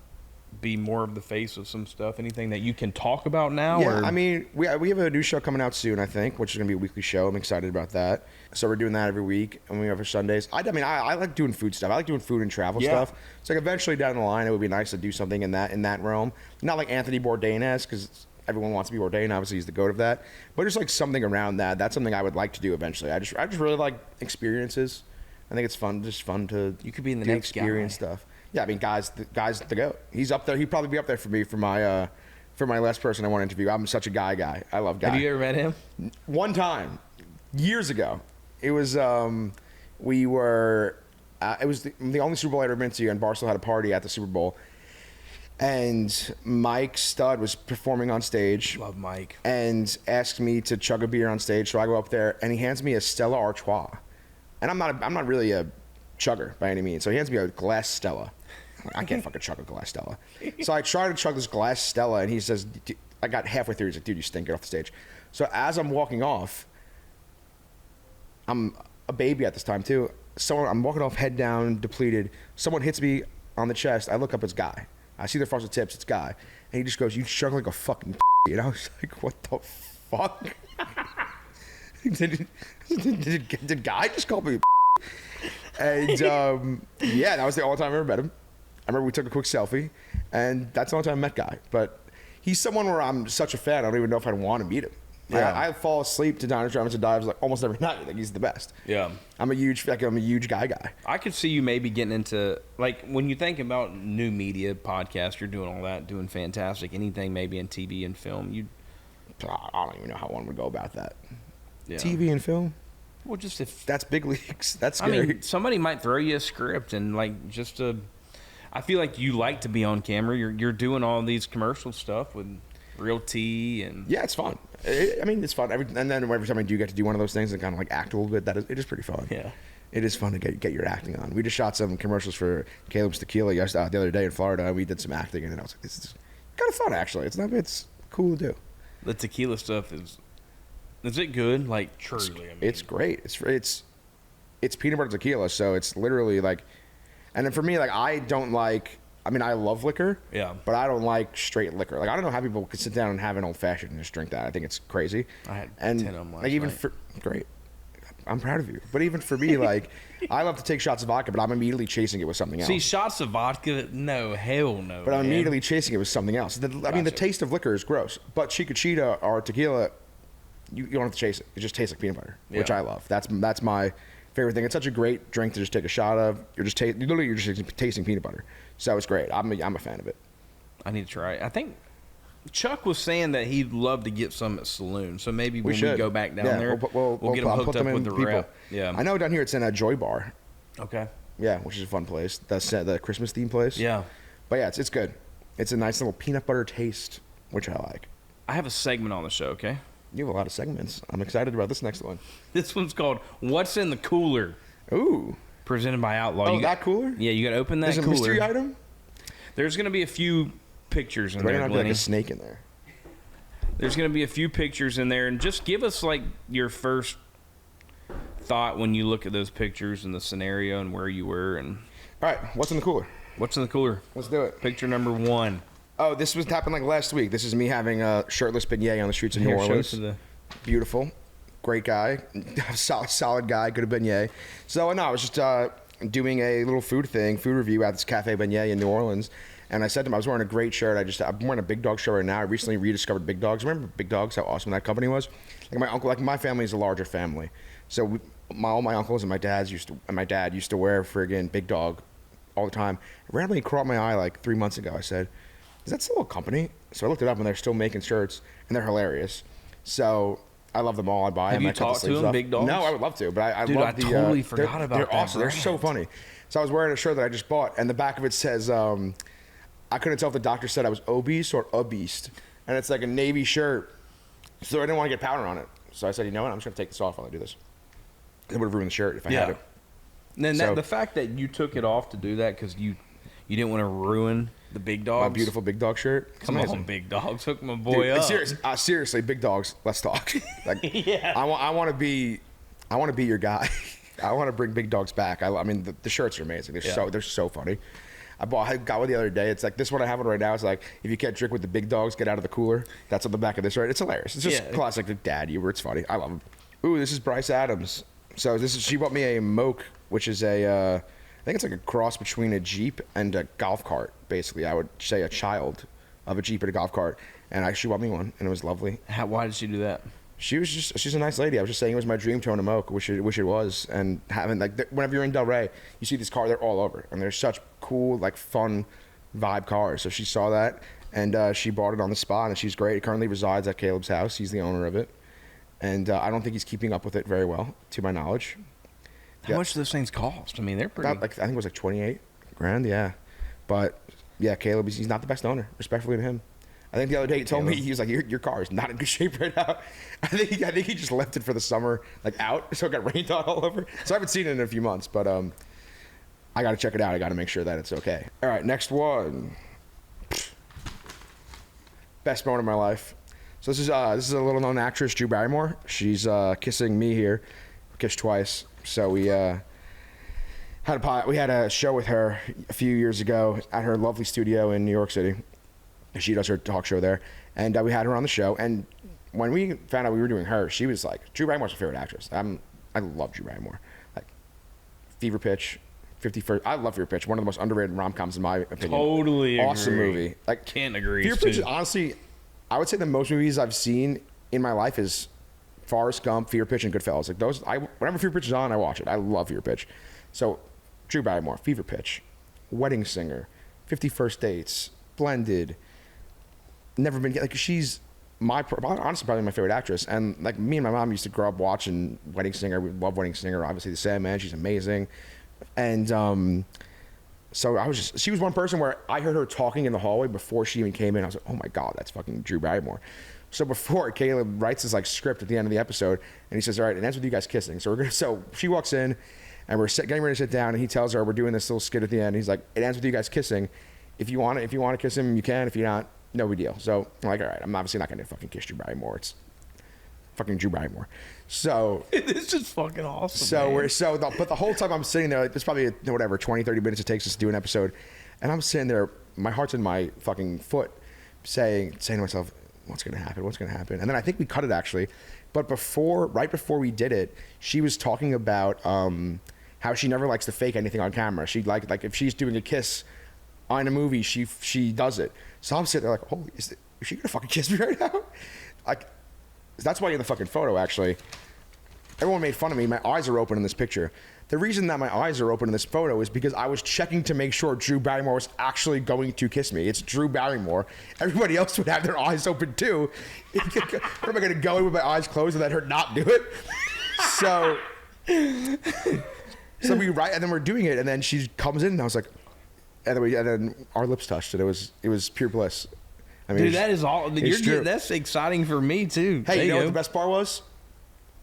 be more of the face of some stuff. Anything that you can talk about now? Yeah, or? I mean, we have a new show coming out soon, I think, which is going to be a weekly show. I'm excited about that. So we're doing that every week, and we have our Sundays. I like doing food stuff. I like doing food and travel stuff. So like eventually down the line, it would be nice to do something in that realm. Not like Anthony Bourdain-esque, because everyone wants to be Bourdain. Obviously, he's the goat of that. But just like something around that. That's something I would like to do eventually. I just really like experiences. I think it's fun to You could be in the do next experience guy. stuff. Yeah, I mean, guys, the goat. He's up there. He'd probably be up there for me for my last person I want to interview. I'm such a guy. I love Guy. Have you ever met him? One time, years ago. It was we were. It was the only Super Bowl I'd ever been to, and Barstool had a party at the Super Bowl. And Mike Stud was performing on stage. Love Mike. And asked me to chug a beer on stage. So I go up there, and he hands me a Stella Artois. And I'm not really a chugger by any means. So he hands me a glass Stella. I can't fucking chug a glass Stella. So I try to chug this glass Stella, and he says, I got halfway through. He's like, dude, you stink. Get off the stage. So as I'm walking off, I'm a baby at this time too. I'm walking off, head down, depleted. Someone hits me on the chest. I look up, it's Guy. I see the frosted tips, it's Guy. And he just goes, you chug like a fucking and I was like, what the fuck? did Guy just call me And yeah, that was the only time I ever met him. I remember we took a quick selfie, and that's the only time I met Guy. But he's someone where I'm such a fan, I don't even know if I'd want to meet him. Yeah. I fall asleep to Diners, Drive-Ins, and Dives like almost every night. Like he's the best. Yeah. I'm a huge guy. I could see you maybe getting into, like, when you think about new media, podcast, you're doing all that, doing fantastic. Anything maybe in TV and film, I don't even know how one would go about that. Yeah. TV and film? Well, just if That's big leagues. That's I scary. mean, somebody might throw you a script and like just I feel like you like to be on camera. You're doing all these commercial stuff with real tea and Yeah, it's fun. I mean, it's fun. And then every time I do get to do one of those things and kind of like act a little bit, it is pretty fun. Yeah. It is fun to get your acting on. We just shot some commercials for Caleb's Tequila the other day in Florida. We did some acting, and I was like, this is kind of fun, actually. It's cool to do. The tequila stuff is it good? Like truly, I mean. It's great. It's peanut butter tequila, so it's literally like, and then for me, like I love liquor. Yeah. But I don't like straight liquor. Like I don't know how people could sit down and have an old fashioned and just drink that. I think it's crazy. I had and 10 of them last like even night. for great. I'm proud of you. But even for me, like, I love to take shots of vodka, but I'm immediately chasing it with something else. See, shots of vodka, no, hell no. But I'm man. immediately chasing it with something else. I mean, the taste of liquor is gross. But Chiquita or tequila, you don't have to chase it. It just tastes like peanut butter, which I love. That's my favorite thing. It's such a great drink to just take a shot of. You're just tasting peanut butter. So it's great. I'm a fan of it. I need to try it. I think Chuck was saying that he'd love to get some at Saloon. So maybe when we go back down there, we'll get them hooked up with the rep. Yeah. I know down here it's in a Joy Bar. Okay. Yeah, which is a fun place. The Christmas theme place. Yeah. But yeah, it's good. It's a nice little peanut butter taste, which I like. I have a segment on the show, okay? You have a lot of segments. I'm excited about this next one. This one's called What's in the Cooler? Ooh. Presented by Outlaw. Oh, that cooler? Yeah, you got to open that cooler. There's a mystery item? There's going to be a few pictures in there, Glenny. Like a snake in there. There's going to be a few pictures in there, and just give us like your first thought when you look at those pictures and the scenario and where you were. And all right, what's in the cooler? What's in the cooler? Let's do it. Picture number 1. Oh, this happened like last week. This is me having a shirtless beignet on the streets of New Orleans. Beautiful, great guy, solid guy, good at beignet. So no, I was just doing a little food review at this Cafe Beignet in New Orleans. And I said to him, I was wearing a great shirt. I'm wearing a Big Dog shirt right now. I recently rediscovered Big Dogs. Remember Big Dogs? How awesome that company was. My family is a larger family, so all my uncles and my dad used to wear friggin' Big Dog all the time. It randomly caught my eye like 3 months ago. I said, "Is that still a company?" So I looked it up, and they're still making shirts, and they're hilarious. So I love them all. I buy them. Have you talked to them, Big Dogs? No, I would love to, but I love the. Totally forgot about that. They're awesome. They're so funny. So I was wearing a shirt that I just bought, and the back of it says. I couldn't tell if the doctor said I was obese or obese. And it's like a navy shirt. So I didn't want to get powder on it. So I said, you know what? I'm just going to take this off while I do this. It would have ruined the shirt if I had it. And then the fact that you took it off to do that because you didn't want to ruin the Big Dogs. My beautiful Big Dog shirt. Come on, Big Dogs. Hook my boy up. Seriously, Big Dogs, let's talk. Like, I want to be your guy. I want to bring Big Dogs back. I mean, the shirts are amazing. They're so funny. I got one the other day. It's like this one I have one right now. It's like if you can't drink with the big dogs, get out of the cooler. That's on the back of this, right? It's hilarious. It's just classic dad humor. It's funny. I love him. Ooh, this is Bryce Adams. So she bought me a Moke, which is I think it's like a cross between a Jeep and a golf cart. Basically, I would say a child of a Jeep and a golf cart. And she bought me one, and it was lovely. Why did she do that? She's a nice lady. I was just saying it was my dream to own a Moke. Wish it was. And having whenever you're in Delray, you see these cars. They're all over, and they're such cool, like fun, vibe cars. So she saw that, and she bought it on the spot. And she's great. It currently resides at Caleb's house. He's the owner of it, and I don't think he's keeping up with it very well, to my knowledge. How much do those things cost? I mean, they're pretty. I think it was like $28,000. Yeah, but yeah, Caleb, he's not the best owner. Respectfully to him. I think the other day he told me, he was like, your car is not in good shape right now. I think he just left it for the summer, like out, so it got rained on all over. So I haven't seen it in a few months, but I got to check it out. I got to make sure that it's okay. All right, next one. Best moment of my life. So this is a little known actress, Drew Barrymore. She's kissing me here, kissed twice. So we had a show with her a few years ago at her lovely studio in New York City. She does her talk show there, and we had her on the show. And when we found out we were doing her, she was like, Drew Barrymore's my favorite actress. I love Drew Barrymore. Like Fever Pitch, 51st. I love Fever Pitch. One of the most underrated rom-coms in my opinion. Totally awesome agree. Movie. Like can't agree. Fever Pitch is honestly, I would say the most movies I've seen in my life is Forrest Gump, Fever Pitch, and Goodfellas. Like those, whenever Fever Pitch is on, I watch it. I love Fever Pitch. So Drew Barrymore, Fever Pitch, Wedding Singer, 50 First Dates, Blended. Never been like she's honestly probably my favorite actress. And like me and my mom used to grow up watching Wedding Singer. We love Wedding Singer. Obviously, The Sandman. She's amazing. And so she was one person where I heard her talking in the hallway before she even came in. I was like, oh my god, that's fucking Drew Barrymore. So before Caleb writes this like script at the end of the episode, and he says, all right, it ends with you guys kissing. So she walks in, and we're getting ready to sit down, and he tells her we're doing this little skit at the end. He's like, it ends with you guys kissing. If you want to kiss him, you can. If you're not, no big deal. So I'm like, all right, I'm obviously not going to fucking kiss Drew Barrymore. It's fucking Drew Barrymore. So it's just fucking awesome. But the whole time I'm sitting there, like, it's probably 20, 30 minutes it takes us to do an episode, and I'm sitting there, my heart's in my fucking foot, saying to myself, what's gonna happen? What's gonna happen? And then I think we cut it actually, but right before we did it, she was talking about how she never likes to fake anything on camera. She like if she's doing a kiss on a movie, she does it. So I'm sitting there like, holy, is she gonna fucking kiss me right now? Like, that's why in the fucking photo actually, everyone made fun of me. My eyes are open in this picture. The reason that my eyes are open in this photo is because I was checking to make sure Drew Barrymore was actually going to kiss me. It's Drew Barrymore. Everybody else would have their eyes open too. What am I going to go in with my eyes closed and let her not do it? So we write, and then we're doing it, and then she comes in, and I was like, and then our lips touched, and it was pure bliss. I mean, dude, that is all. That's exciting for me too. Hey, you know what the best part was?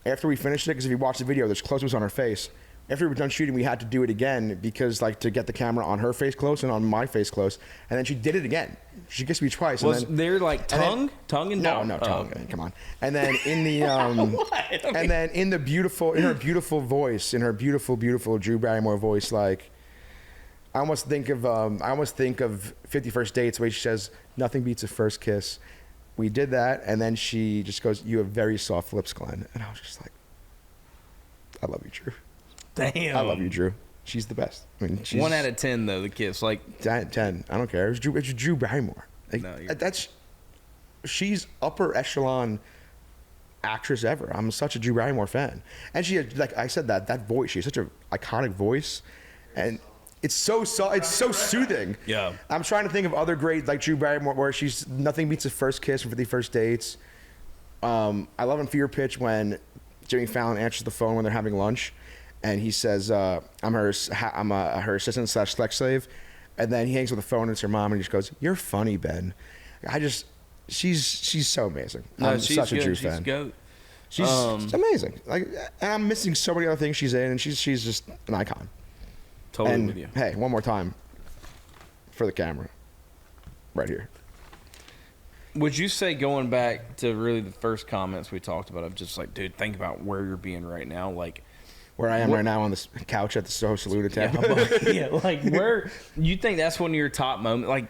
After we finished it, because if you watch the video, there's close-ups on her face. After we were done shooting, we had to do it again because, like, to get the camera on her face close and on my face close. And then she did it again. She kissed me twice. Was there like tongue and no, tongue? No tongue. Oh, okay. Come on. And then in the and then in her beautiful voice, in her beautiful Drew Barrymore voice, like, I almost think of 50 First Dates where she says, "Nothing beats a first kiss." We did that, and then she just goes, "You have very soft lips, Glenn." And I was just like, "I love you, Drew." Damn. I love you, Drew. She's the best. I mean, she's 1 out of 10 though. The kiss, like 10. I don't care. It's Drew Barrymore. Like, No, she's upper echelon actress ever. I'm such a Drew Barrymore fan, and she had, like I said, that voice. She has such an iconic voice, and it's so soothing. Yeah. I'm trying to think of other great like Drew Barrymore where she's nothing beats a first kiss from 50 First Dates. I love in Fever Pitch when Jimmy Fallon answers the phone when they're having lunch. And he says, I'm her assistant / sex slave. And then he hangs with the phone and it's her mom and he just goes, "You're funny, Ben." She's so amazing. No, I'm she's such a good. Drew She's fan. goat. She's amazing. Like, and I'm missing so many other things she's in, and she's just an icon. Totally And with you. hey, one more time for the camera, right here. Would you say, going back to really the first comments we talked about, of just like, dude, think about where you're being right now, like Where I am right now on this couch at the Soho Saloon in Tampa. yeah, like where you think that's one of your top moments? Like,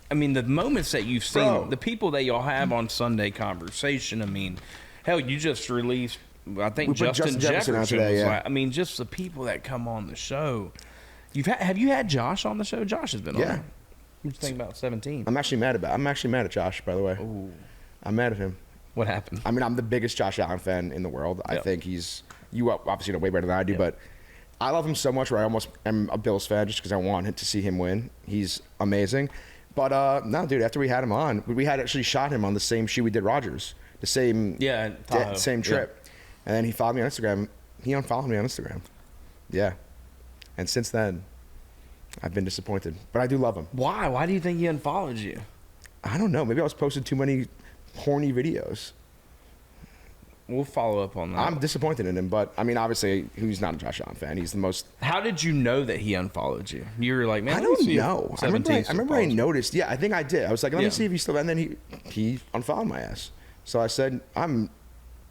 I mean, the moments that you've seen, Bro. the people that y'all have on Sunday Conversation. I mean, hell, you just released, I think, We put Justin Jefferson out today, was yeah. like, I mean, just the people that come on the show. Have you had Josh on the show? Josh has been on. Yeah. What do you think about 17? I'm actually mad at Josh, by the way. Ooh. I'm mad at him. What happened? I mean, I'm the biggest Josh Allen fan in the world. I Yep. think you obviously know way better than I do, but I love him so much where I almost am a Bills fan just because I want to see him win. He's amazing. But no, dude, after we had him on, we had actually shot him on the same shoot we did Rodgers, the same Tahoe. same trip. And then he followed me on Instagram. He unfollowed me on Instagram. Yeah. And since then, I've been disappointed. But I do love him. Why? Why do you think he unfollowed you? I don't know. Maybe I was posting too many horny videos. We'll follow up on that. I'm disappointed in him, but I mean, obviously, he's not a Josh Allen fan. He's the most. How did you know that he unfollowed you? You were like, man, I let me don't see if know. I 17 remember I noticed. Yeah, I think I did. I was like, let me Yeah. see if he's still. And then he unfollowed my ass. So I said, I'm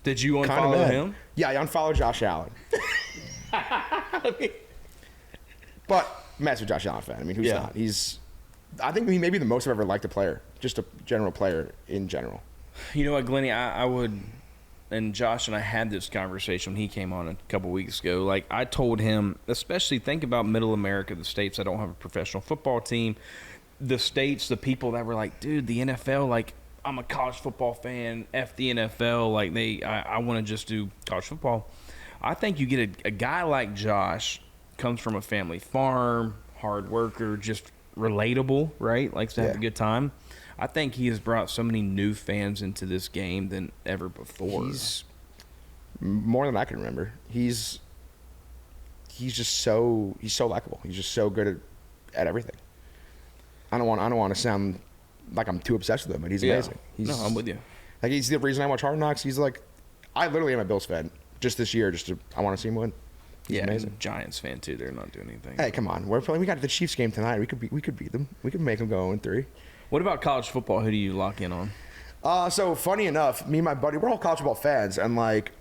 Did you kind of unfollow mad. him? Yeah, I unfollowed Josh Allen. But Matt's a Josh Allen fan. I mean, who's Yeah. not? I think he may be the most I've ever liked a player, just a general player in general. You know what, Glenny? I would, and Josh and I had this conversation when he came on a couple weeks ago. Like, I told him, especially think about Middle America, the states that don't have a professional football team, the states, the people that were like, dude, the NFL, like, I'm a college football fan, F the NFL, like, I want to just do college football. I think you get a guy like Josh, comes from a family farm, hard worker, just relatable, right? Likes to have a good time. I think he has brought so many new fans into this game than ever before. He's more than I can remember. He's so likable. He's just so good at everything. I don't want to sound like I'm too obsessed with him, but he's amazing. No, I'm with you. Like, he's the reason I watch Hard Knocks. He's like, I literally am a Bills fan just this year. I want to see him win. He's amazing. Giants fan too. They're not doing anything. Hey, come on. We got the Chiefs game tonight. We could beat them. We could make them go 0-3. What about college football? Who do you lock in on? So funny enough, me and my buddy, we're all college football fans, and like,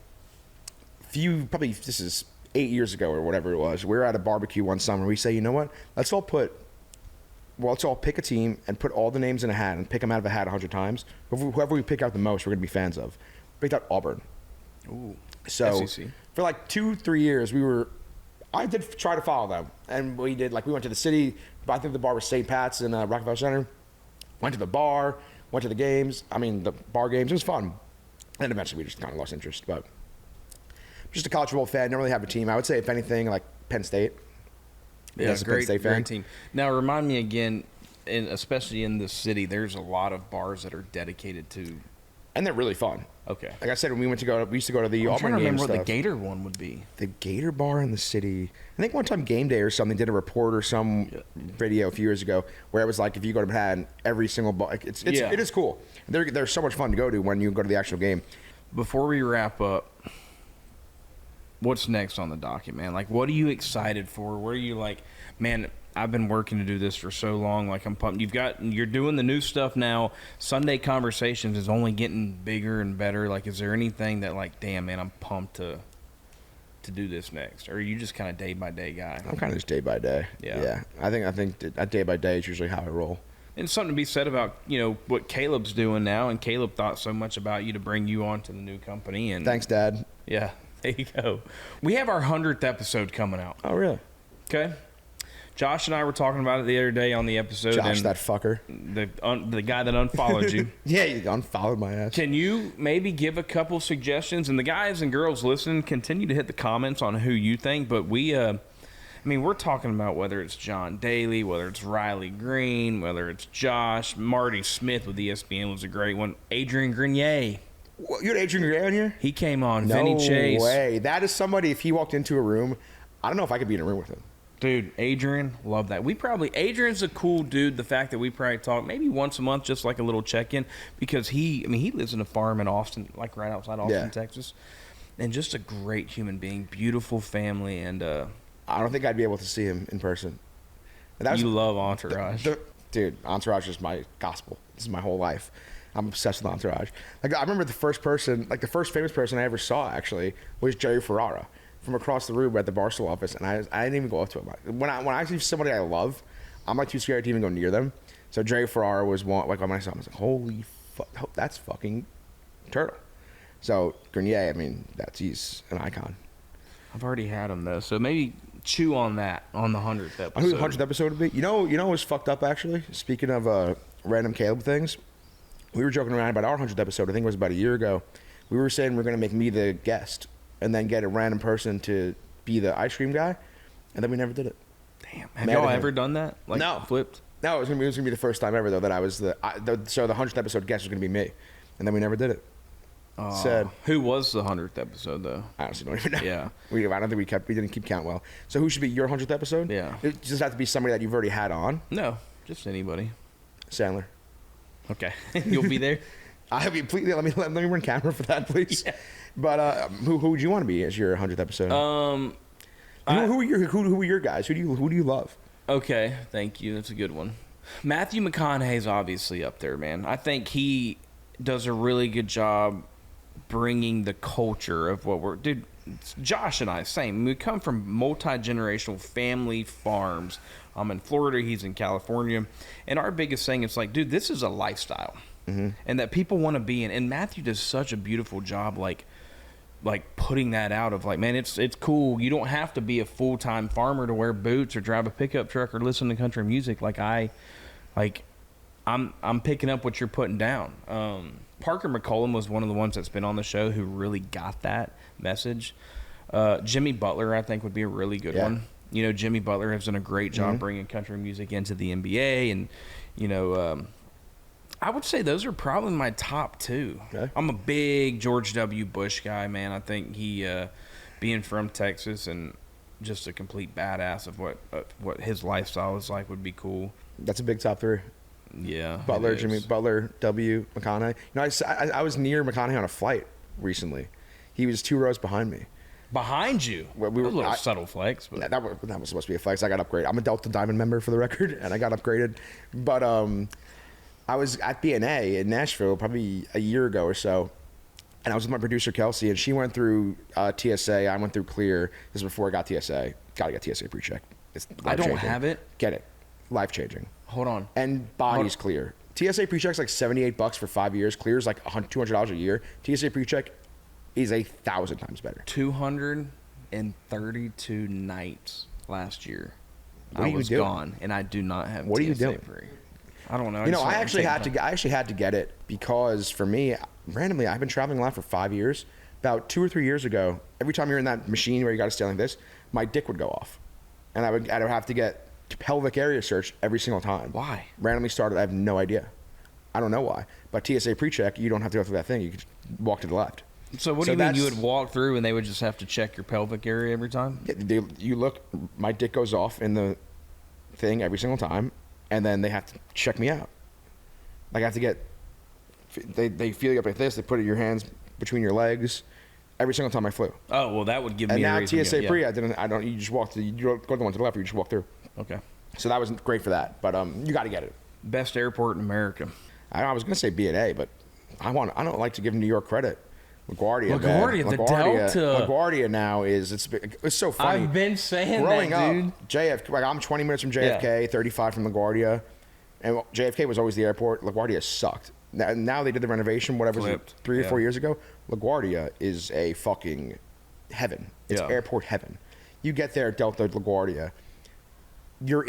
probably this is 8 years ago or whatever it was. We were at a barbecue one summer. We say, you know what? Let's all put well, let's all pick a team and put all the names in a hat and pick them out of a hat 100 times. Whoever we pick out the most, we're going to be fans of. Picked out Auburn. Ooh. So SEC. for like 2-3 years, I did try to follow them. And we went to the city. I think the bar was St. Pat's in Rockefeller Center. Went to the bar, went to the games. I mean, the bar games. It was fun. And eventually we just kind of lost interest. But just a college football fan. Don't really have a team. I would say, if anything, like Penn State. Yeah, That's a Penn State fan. great team. Now, remind me again, especially in the city, there's a lot of bars that are dedicated to. And they're really fun. Okay. Like I said, when we used to go to the I'm trying Auburn to game remember stuff. what the Gator one would be. The Gator bar in the city. I think one time Game Day or something did a report or some video a few years ago where it was like, if you go to Manhattan, every single bar. It is cool. They're so much fun to go to when you go to the actual game. Before we wrap up, what's next on the docket, man? Like, what are you excited for? What are you like, man, I've been working to do this for so long. Like, I'm pumped. You're doing the new stuff now. Sunday Conversations is only getting bigger and better. Like, is there anything that, like, damn, man, I'm pumped to do this next? Or are you just kind of day by day guy? I'm kind of just day by day. Yeah. I think that day by day is usually how I roll. And something to be said about, what Caleb's doing now. And Caleb thought so much about you to bring you on to the new company. And thanks, Dad. Yeah, there you go. We have our 100th episode coming out. Oh, really? Okay. Josh and I were talking about it the other day on the episode. Josh, and that fucker. The guy that unfollowed you. Yeah, you unfollowed my ass. Can you maybe give a couple suggestions? And the guys and girls listening, continue to hit the comments on who you think. But we're talking about whether it's John Daly, whether it's Riley Green, whether it's Josh. Marty Smith with ESPN was a great one. Adrian Grenier. What, you had Adrian Gray on here? He came on. No Vinny Chase. way. That is somebody, if he walked into a room, I don't know if I could be in a room with him. Dude, Adrian, love that. Adrian's a cool dude. The fact that we probably talk maybe once a month, just like a little check-in, because he lives in a farm in Austin, like right outside Austin, Texas, and just a great human being, beautiful family, and I don't think I'd be able to see him in person. You love Entourage. Dude, Entourage is my gospel. This is my whole life. I'm obsessed with Entourage. Like, I remember the first famous person I ever saw, actually, was Jerry Ferrara from across the room at the Barstool office, and I didn't even go up to him. When I see somebody I love, I'm like too scared to even go near them. So Jerry Ferrara was one. Like, when I saw him, I was like, holy fuck, that's fucking Turtle. So Grenier, he's an icon. I've already had him though, so maybe chew on that on the 100th episode. Who the 100th episode would be? You know what was fucked up, actually? Speaking of random Caleb things, we were joking around about our 100th episode. I think it was about a year ago. We were saying we're going to make me the guest and then get a random person to be the ice cream guy, and then we never did it. Damn. Have y'all ever done that? Like, no. Flipped? No, it was gonna be the first time ever, though, that I was so the 100th episode guest was going to be me, and then we never did it. Sad. Who was the 100th episode, though? I honestly don't even know. Yeah. I don't think we didn't keep count well. So who should be your 100th episode? Yeah. It just have to be somebody that you've already had on. No, just anybody. Sandler. Okay. You'll be there? Please, let me run camera for that, please. Yeah. But who would you want to be as your 100th episode? Who are your guys? Who do you love? Okay, thank you. That's a good one. Matthew McConaughey's obviously up there, man. I think he does a really good job bringing the culture of what we're... Dude, Josh and I, same. We come from multi-generational family farms. I'm in Florida. He's in California. And our biggest thing is like, dude, this is a lifestyle. Mm-hmm. And that people want to be in. And Matthew does such a beautiful job, like putting that out of like, man, it's cool. You don't have to be a full-time farmer to wear boots or drive a pickup truck or listen to country music. I'm picking up what you're putting down. Parker McCollum was one of the ones that's been on the show who really got that message. Jimmy Butler, I think, would be a really good one. Jimmy Butler has done a great job bringing country music into the NBA, and I would say those are probably my top two. Okay. I'm a big George W. Bush guy, man. I think he, being from Texas and just a complete badass of what his lifestyle is like, would be cool. That's a big top three. Yeah. Butler, Jimmy Butler, W, McConaughey. I was near McConaughey on a flight recently. He was 2 rows behind me. Behind you? Well, we were, a little subtle flex. But. That was supposed to be a flex. I got upgraded. I'm a Delta Diamond member, for the record, and I got upgraded. But I was at BNA in Nashville probably a year ago or so, and I was with my producer, Kelsey, and she went through TSA. I went through Clear. This is before I got TSA. Got to get TSA PreCheck. It's I don't have it. Get it. Life-changing. Hold on. And body's clear. TSA PreCheck's like $78 for 5 years. Clear's like $200 a year. TSA PreCheck is 1,000 times better. 232 nights last year. What I are you was doing? gone, and I do not have What are you TSA doing? Pre. I don't know. I actually had to get it because for me, randomly, I've been traveling a lot for 5 years. About 2 or 3 years ago, every time you're in that machine where you got to stay like this, my dick would go off, and I'd have to get pelvic area search every single time. Why? Randomly started. I have no idea. I don't know why. But TSA PreCheck, you don't have to go through that thing. You could walk to the left. So what do you mean you would walk through and they would just have to check your pelvic area every time? Yeah, you look, my dick goes off in the thing every single time, and then they have to check me out. Like I have to get, they feel you up like this. They put your hands between your legs every single time I flew. Oh, well, that would give me and a now reason. TSA Pre, you just walk through, you don't go to the one to the left, you just walk through. Okay. So that was great for that, but you got to get it. Best airport in America. I was going to say B&A, but I don't like to give New York credit. LaGuardia, the Delta. LaGuardia now it's so funny. I've been saying growing that, dude. up, JFK, like I'm 20 minutes from JFK, 35 from LaGuardia, and JFK was always the airport. LaGuardia sucked. Now they did the renovation, whatever, Flipped. 3 or 4 years ago. LaGuardia is a fucking heaven. It's airport heaven. You get there, Delta LaGuardia, you're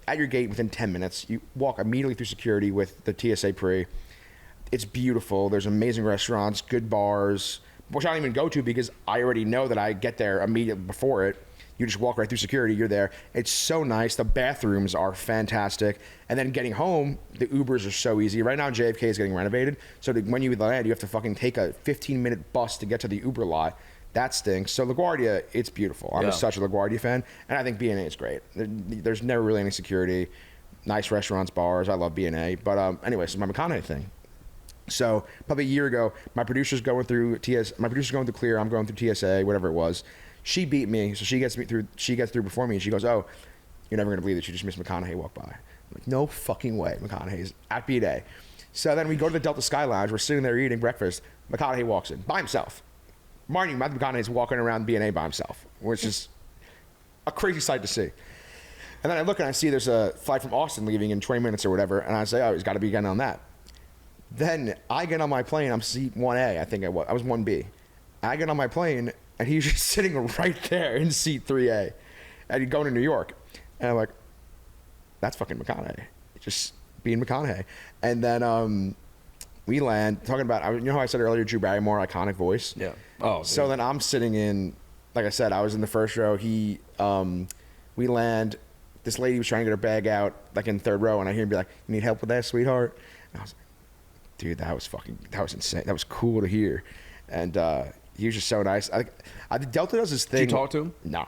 at your gate within 10 minutes. You walk immediately through security with the TSA Pre. It's beautiful. There's amazing restaurants, good bars, which I don't even go to because I already know that I get there immediately before it. You just walk right through security. You're there. It's so nice. The bathrooms are fantastic. And then getting home, the Ubers are so easy. Right now, JFK is getting renovated. So when you land, you have to fucking take a 15-minute bus to get to the Uber lot. That stinks. So LaGuardia, it's beautiful. I'm such a LaGuardia fan, and I think B&A is great. There's never really any security. Nice restaurants, bars. I love B&A. But anyway, so my McConaughey thing. So probably a year ago, my producer's going through Clear. I'm going through TSA, whatever it was. She beat me, so she gets through before me, and she goes, "Oh, you're never gonna believe that you just missed McConaughey walk by." I'm like, "No fucking way, McConaughey's at B&A." So then we go to the Delta Sky Lounge. We're sitting there eating breakfast. McConaughey walks in by himself. Mind you, Matthew McConaughey's walking around B&A by himself, which is a crazy sight to see. And then I look and I see there's a flight from Austin leaving in 20 minutes or whatever, and I say, "Oh, he's got to be getting on that." Then I get on my plane. I'm seat 1A, I think I was 1B. I get on my plane, and he's just sitting right there in seat 3A, and he's going to New York. And I'm like, that's fucking McConaughey, just being McConaughey. And then we land talking about, you know how I said earlier, Drew Barrymore, iconic voice. Yeah. Oh. So then I'm sitting in, like I said, I was in the first row. We land. This lady was trying to get her bag out, like in third row, and I hear him be like, "You need help with that, sweetheart?" And I was like, dude, that was insane. That was cool to hear. And he was just so nice. Delta does this thing. Did you talk to him? No,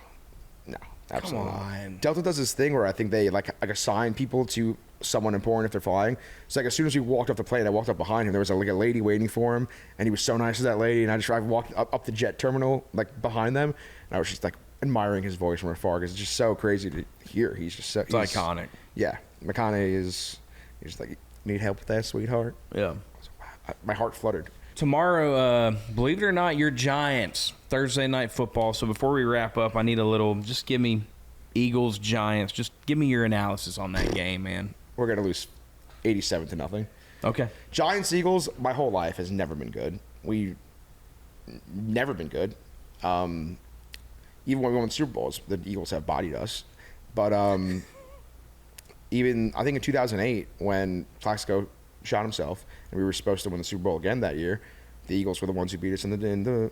absolutely Come on. not. Delta does this thing where I think they like assign people to someone important if they're flying. So like as soon as we walked off the plane, I walked up behind him. There was a lady waiting for him, and he was so nice to that lady. And I walked up the jet terminal like behind them, and I was just like admiring his voice from afar because it's just so crazy to hear. He's just so iconic. Yeah, McConaughey he's like, "Need help with that, sweetheart?" Yeah. My heart fluttered. Tomorrow, believe it or not, your Giants, Thursday night football. So before we wrap up, I need just give me Eagles, Giants. Just give me your analysis on that game, man. We're going to lose 87-0. Okay. Giants, Eagles, my whole life has never been good. We've never been good. Even when we won the Super Bowls, the Eagles have bodied us. But even, I think in 2008, when Plaxico shot himself, and we were supposed to win the Super Bowl again that year, the Eagles were the ones who beat us in the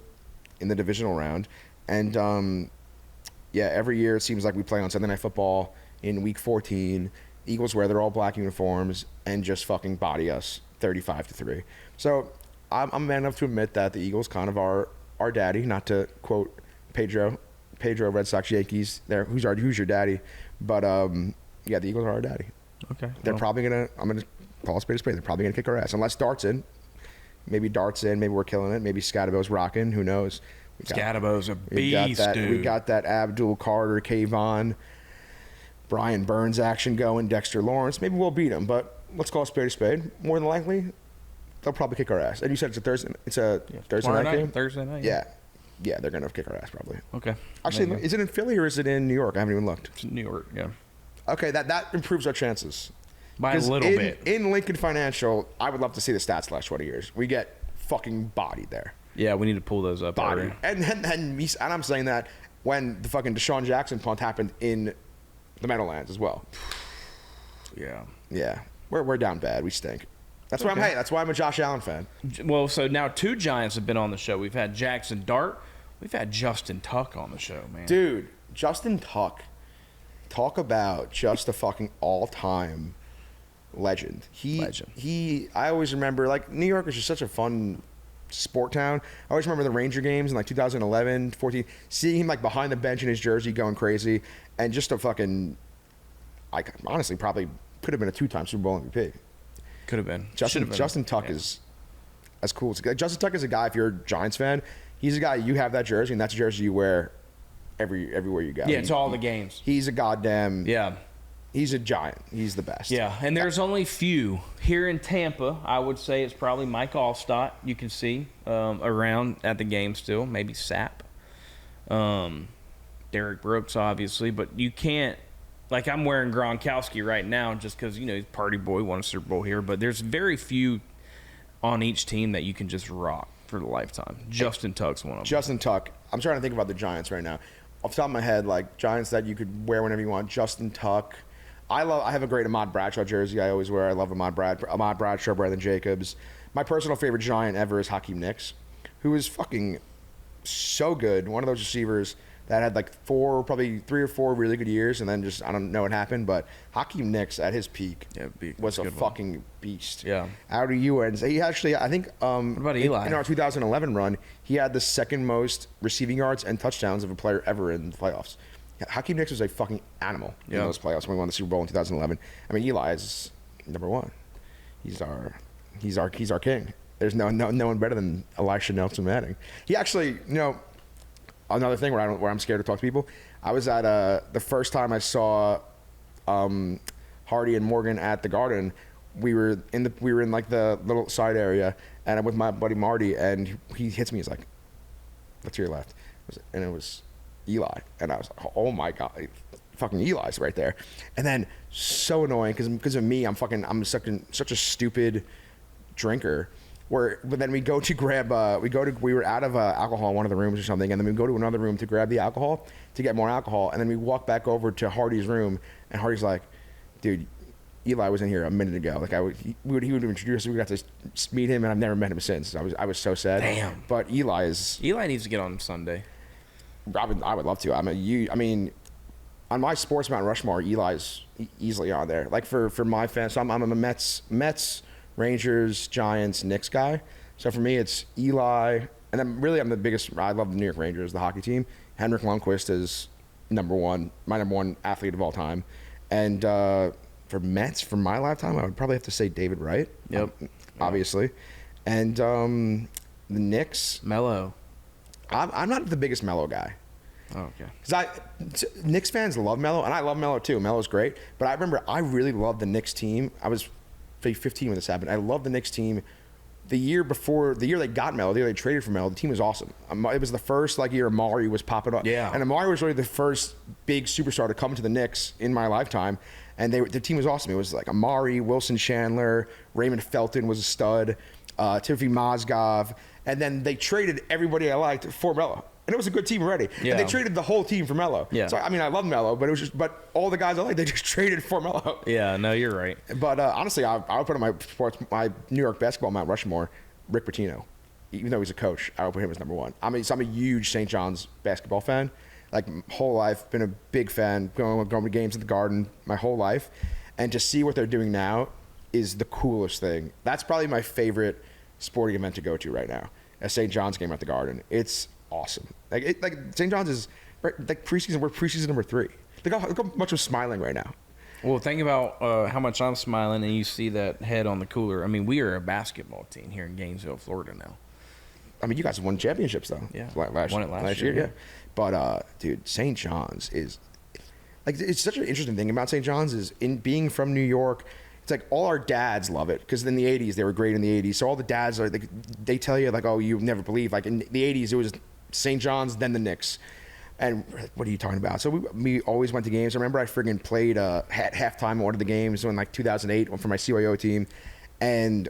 divisional round. And every year it seems like we play on Sunday Night Football in Week 14. Eagles wear their all black uniforms and just fucking body us 35-3. So I'm man enough to admit that the Eagles kind of are our daddy. Not to quote Pedro, Red Sox, Yankees. There, who's your daddy? But the Eagles are our daddy. Okay. They're probably gonna. I'm gonna call a spade a spade. They're probably gonna kick our ass unless Dart's in. Maybe Dart's in. Maybe we're killing it. Maybe Scadabo's rocking. Who knows? Scadabo's a beast, dude. We got that Abdul Carter, KVon, Brian Burns action going. Dexter Lawrence. Maybe we'll beat them, but let's call a spade a spade. More than likely, they'll probably kick our ass. And you said it's a Thursday. It's a Thursday night game. Thursday night. Yeah, they're gonna kick our ass probably. Okay. Actually, is it in Philly or is it in New York? I haven't even looked. It's New York. Yeah. Okay, that improves our chances. By a 'Cause little bit. In Lincoln Financial, I would love to see the stats the last 20 years. We get fucking bodied there. Yeah, we need to pull those up. Bodied. And I'm saying that when the fucking Deshaun Jackson punt happened in the Meadowlands as well. Yeah. Yeah. We're down bad. We stink. That's why Okay. that's why I'm a Josh Allen fan. Well, so now 2 Giants have been on the show. We've had Jackson Dart. We've had Justin Tuck on the show, man. Dude, Justin Tuck. Talk about just a fucking all-time legend. I always remember, like, New York is just such a fun sport town. I always remember the Ranger games in like 2011, 14, seeing him like behind the bench in his jersey going crazy, and just a fucking, like, honestly probably could have been a 2-time Super Bowl MVP. Could have been. Justin Tuck is as cool. Justin Tuck is a guy, if you're a Giants fan, he's a guy, you have that jersey, and that's a jersey you wear everywhere you go. Yeah, to all the games. He's a goddamn... Yeah. He's a giant. He's the best. Yeah, and there's only few. Here in Tampa, I would say it's probably Mike Allstott. You can see around at the game still. Maybe Sapp. Derek Brooks, obviously. But you can't... Like, I'm wearing Gronkowski right now just because, you know, he's party boy, won a Super Bowl here. But there's very few on each team that you can just rock for the lifetime. Justin Tuck's one of them. Justin Tuck. I'm trying to think about the Giants right now. Off the top of my head, like, Giants that you could wear whenever you want. Justin Tuck. I have a great Ahmad Bradshaw jersey I always wear. I love Ahmad Bradshaw, Brandon Jacobs. My personal favorite Giant ever is Hakeem Nicks, who is fucking so good. One of those receivers that had like probably 3 or 4 really good years, and then just, I don't know what happened, but Hakeem Nicks at his peak was a fucking beast. Yeah. Out of UNC. He actually, I think, what about Eli? in our 2011 run, he had the second most receiving yards and touchdowns of a player ever in the playoffs. Hakeem Nicks was a fucking animal in those playoffs when we won the Super Bowl in 2011. I mean, Eli is number 1. He's our king. There's no one better than Elisha Nelson Manning. He actually, you know, another thing where I'm scared to talk to people. I was at the first time I saw Hardy and Morgan at the Garden. We were in like the little side area, and I'm with my buddy Marty, and he hits me. He's like, "What's to your left?" And it was Eli, and I was like, "Oh my god, fucking Eli's right there." And then so annoying because of me, I'm such a stupid drinker. But then we go to grab we were out of alcohol in one of the rooms or something, and then we go to another room to grab the alcohol to get more alcohol, and then we walk back over to Hardy's room, and Hardy's like, "Dude, Eli was in here a minute ago. Like he would introduce us. We got to meet him, and I've never met him since. I was so sad." Damn. But Eli needs to get on Sunday. I would love to. I mean, on my sports Mount Rushmore, Eli's easily on there. Like for my fans, so I'm a Mets, Rangers, Giants, Knicks guy. So for me, it's Eli, and I'm the biggest. I love the New York Rangers, the hockey team. Henrik Lundqvist is my number one athlete of all time, and for Mets, for my lifetime, I would probably have to say David Wright. Yep. Obviously, and the Knicks. Melo. I'm not the biggest Melo guy. Oh, okay. Because Knicks fans love Melo, and I love Melo too. Melo's great, but I remember I really loved the Knicks team. I was 15 when this happened. I loved the Knicks team. The year they got Melo, the year they traded for Melo, the team was awesome. It was the first year Amari was popping up. Yeah. And Amari was really the first big superstar to come to the Knicks in my lifetime. And the team was awesome. It was like Amari, Wilson Chandler, Raymond Felton was a stud, Timothy Mozgov. And then they traded everybody I liked for Melo. And it was a good team already. Yeah. And they traded the whole team for Melo. Yeah. So, I mean, I love Melo, but all the guys I like, they just traded for Melo. Yeah, no, you're right. But honestly, I would put on my New York basketball Mount Rushmore, Rick Pitino. Even though he's a coach, I would put him as number 1. I'm a huge St. John's basketball fan. Like, my whole life, been a big fan, going to games at the Garden my whole life. And to see what they're doing now is the coolest thing. That's probably my favorite sporting event to go to right now. A St. John's game at the Garden. It's awesome. Like St. John's is like preseason. We're preseason number 3. Look how much I'm smiling right now. Well, think about how much I'm smiling, and you see that head on the cooler. I mean, we are a basketball team here in Gainesville, Florida now. I mean, you guys won championships though. Yeah, won it last year. Yeah. But dude, St. John's is like, it's such an interesting thing about St. John's is in being from New York. It's like all our dads love it because in the 80s, they were great in the 80s. So all the dads are like, they tell you like, oh, you never believe. Like in the 80s, it was St. John's, then the Knicks. And what are you talking about? So we always went to games. I remember I friggin' played at halftime one of the games in like 2008 for my CYO team. And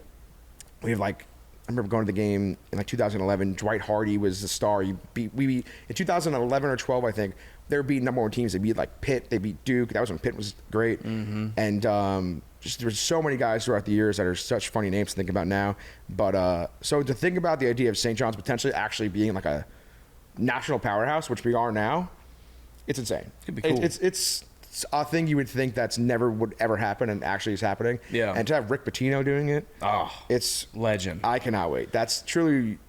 we have like, I remember going to the game in like 2011. Dwight Hardy was the star. We beat in 2011 or 12, I think. They were beating number one teams. They beat like Pitt. They beat Duke. That was when Pitt was great. And just there were so many guys throughout the years that are such funny names to think about now. But so to think about the idea of St. John's potentially actually being like a national powerhouse, which we are now, it's insane. Could be cool. It's a thing you would think that's never would ever happen and actually is happening. Yeah. And to have Rick Pitino doing it, it's legend. I cannot wait. That's truly.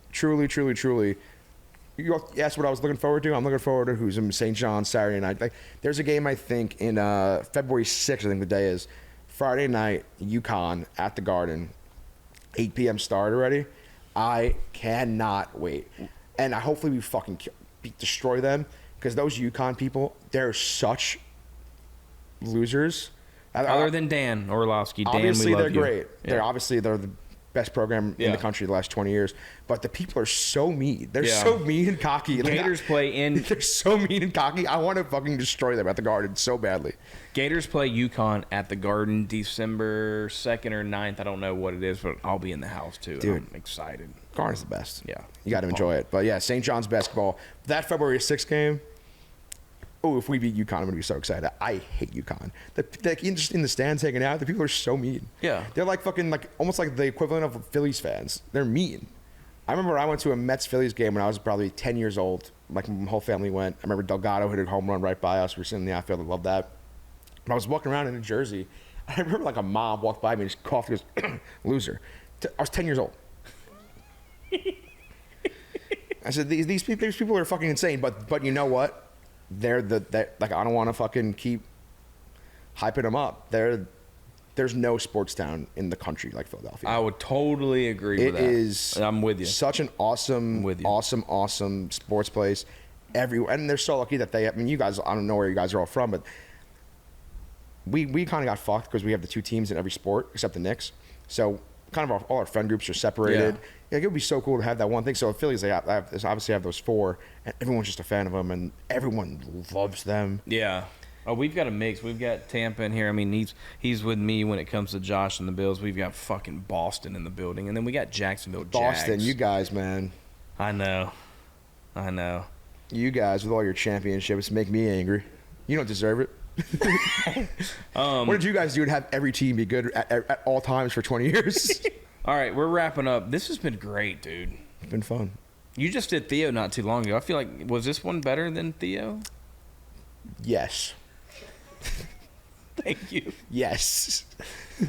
You asked what I was looking forward to. I'm looking forward to who's in St. John's Saturday night. Like, there's a game I think in February 6th. I think the day is Friday night. UConn at the Garden, 8 p.m. start already. I cannot wait, and hopefully we fucking destroy them because those UConn people, they're such losers. Other than Dan Orlovsky, Dan, obviously we love they're you. great. Yeah. They're the best program in the country the last 20 years. But the people are so mean. They're so mean and cocky. Gators play in. They're so mean and cocky. I want to fucking destroy them at the Garden so badly. Gators play UConn at the Garden December 2nd or 9th. I don't know what it is, but I'll be in the house too. Dude. I'm excited. Garden's the best. Yeah. You got to enjoy it. But yeah, St. John's basketball. That February 6th game. Oh, if we beat UConn, I'm going to be so excited. I hate UConn. Just in the stands hanging out, the people are so mean. Yeah. They're like fucking, like almost like the equivalent of Phillies fans. They're mean. I remember I went to a Mets-Phillies game when I was probably 10 years old. Like, my whole family went. I remember Delgado hit a home run right by us. We were sitting in the outfield. I loved that. But I was walking around in New Jersey. I remember like a mom walked by me and just coughed and goes, loser. I was 10 years old. I said, these people are fucking insane. But you know what? They're like, I don't want to fucking keep hyping them up. There's no sports town in the country like Philadelphia. I would totally agree with that. It is. I'm with you. Such an awesome sports place. And they're so lucky that they. I mean, you guys. I don't know where you guys are all from, but we kind of got fucked because we have the two teams in every sport except the Knicks. So kind of all our friend groups are separated. Yeah, it would be so cool to have that one thing. So the Phillies, they obviously have those four, and everyone's just a fan of them, and everyone loves them. Yeah. Oh, we've got a mix. We've got Tampa in here. I mean, he's with me when it comes to Josh and the Bills. We've got fucking Boston in the building, and then we got Jacksonville Jags. Boston, you guys, man. I know. You guys with all your championships make me angry. You don't deserve it. What did you guys do to have every team be good at all times for 20 years? All right, we're wrapping up. This has been great, dude. It's been fun. You just did Theo not too long ago. I feel like, was this one better than Theo? Yes. Thank you. Yes.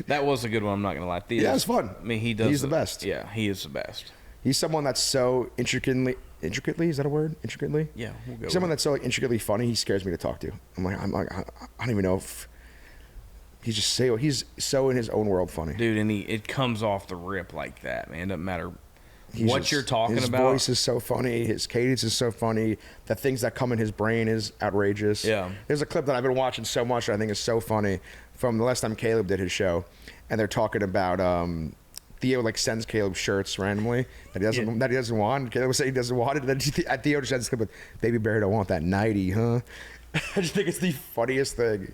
That was a good one, I'm not going to lie. Theo, Yeah, it's fun. I mean, he's the best. Yeah, he is the best. He's someone that's so intricately, is that a word? Intricately? Yeah, we'll go Someone with that's so intricately funny, he scares me to talk to. I'm like, I don't even know if he's so in his own world funny. Dude, and it comes off the rip like that, man. It doesn't matter what you're talking his about. His voice is so funny. His cadence is so funny. The things that come in his brain is outrageous. Yeah. There's a clip that I've been watching so much that I think is so funny from the last time Caleb did his show, and they're talking about Theo like sends Caleb shirts randomly that he doesn't want. Caleb would say he doesn't want it, and then Theo just sends him with, "Baby Bear don't want that 90, huh?" I just think it's the funniest thing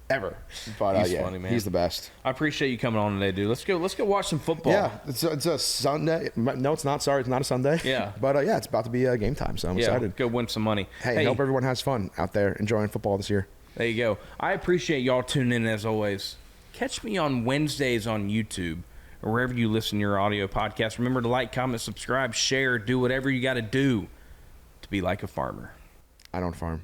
ever. But He's funny, man. He's the best. I appreciate you coming on today, dude. Let's go watch some football. Yeah, it's a Sunday. No, it's not. Sorry, it's not a Sunday. Yeah. But yeah, it's about to be game time, so I'm excited. Go win some money. Hey, hope everyone has fun out there enjoying football this year. There you go. I appreciate y'all tuning in as always. Catch me on Wednesdays on YouTube or wherever you listen to your audio podcast. Remember to like, comment, subscribe, share, do whatever you got to do to be like a farmer. I don't farm.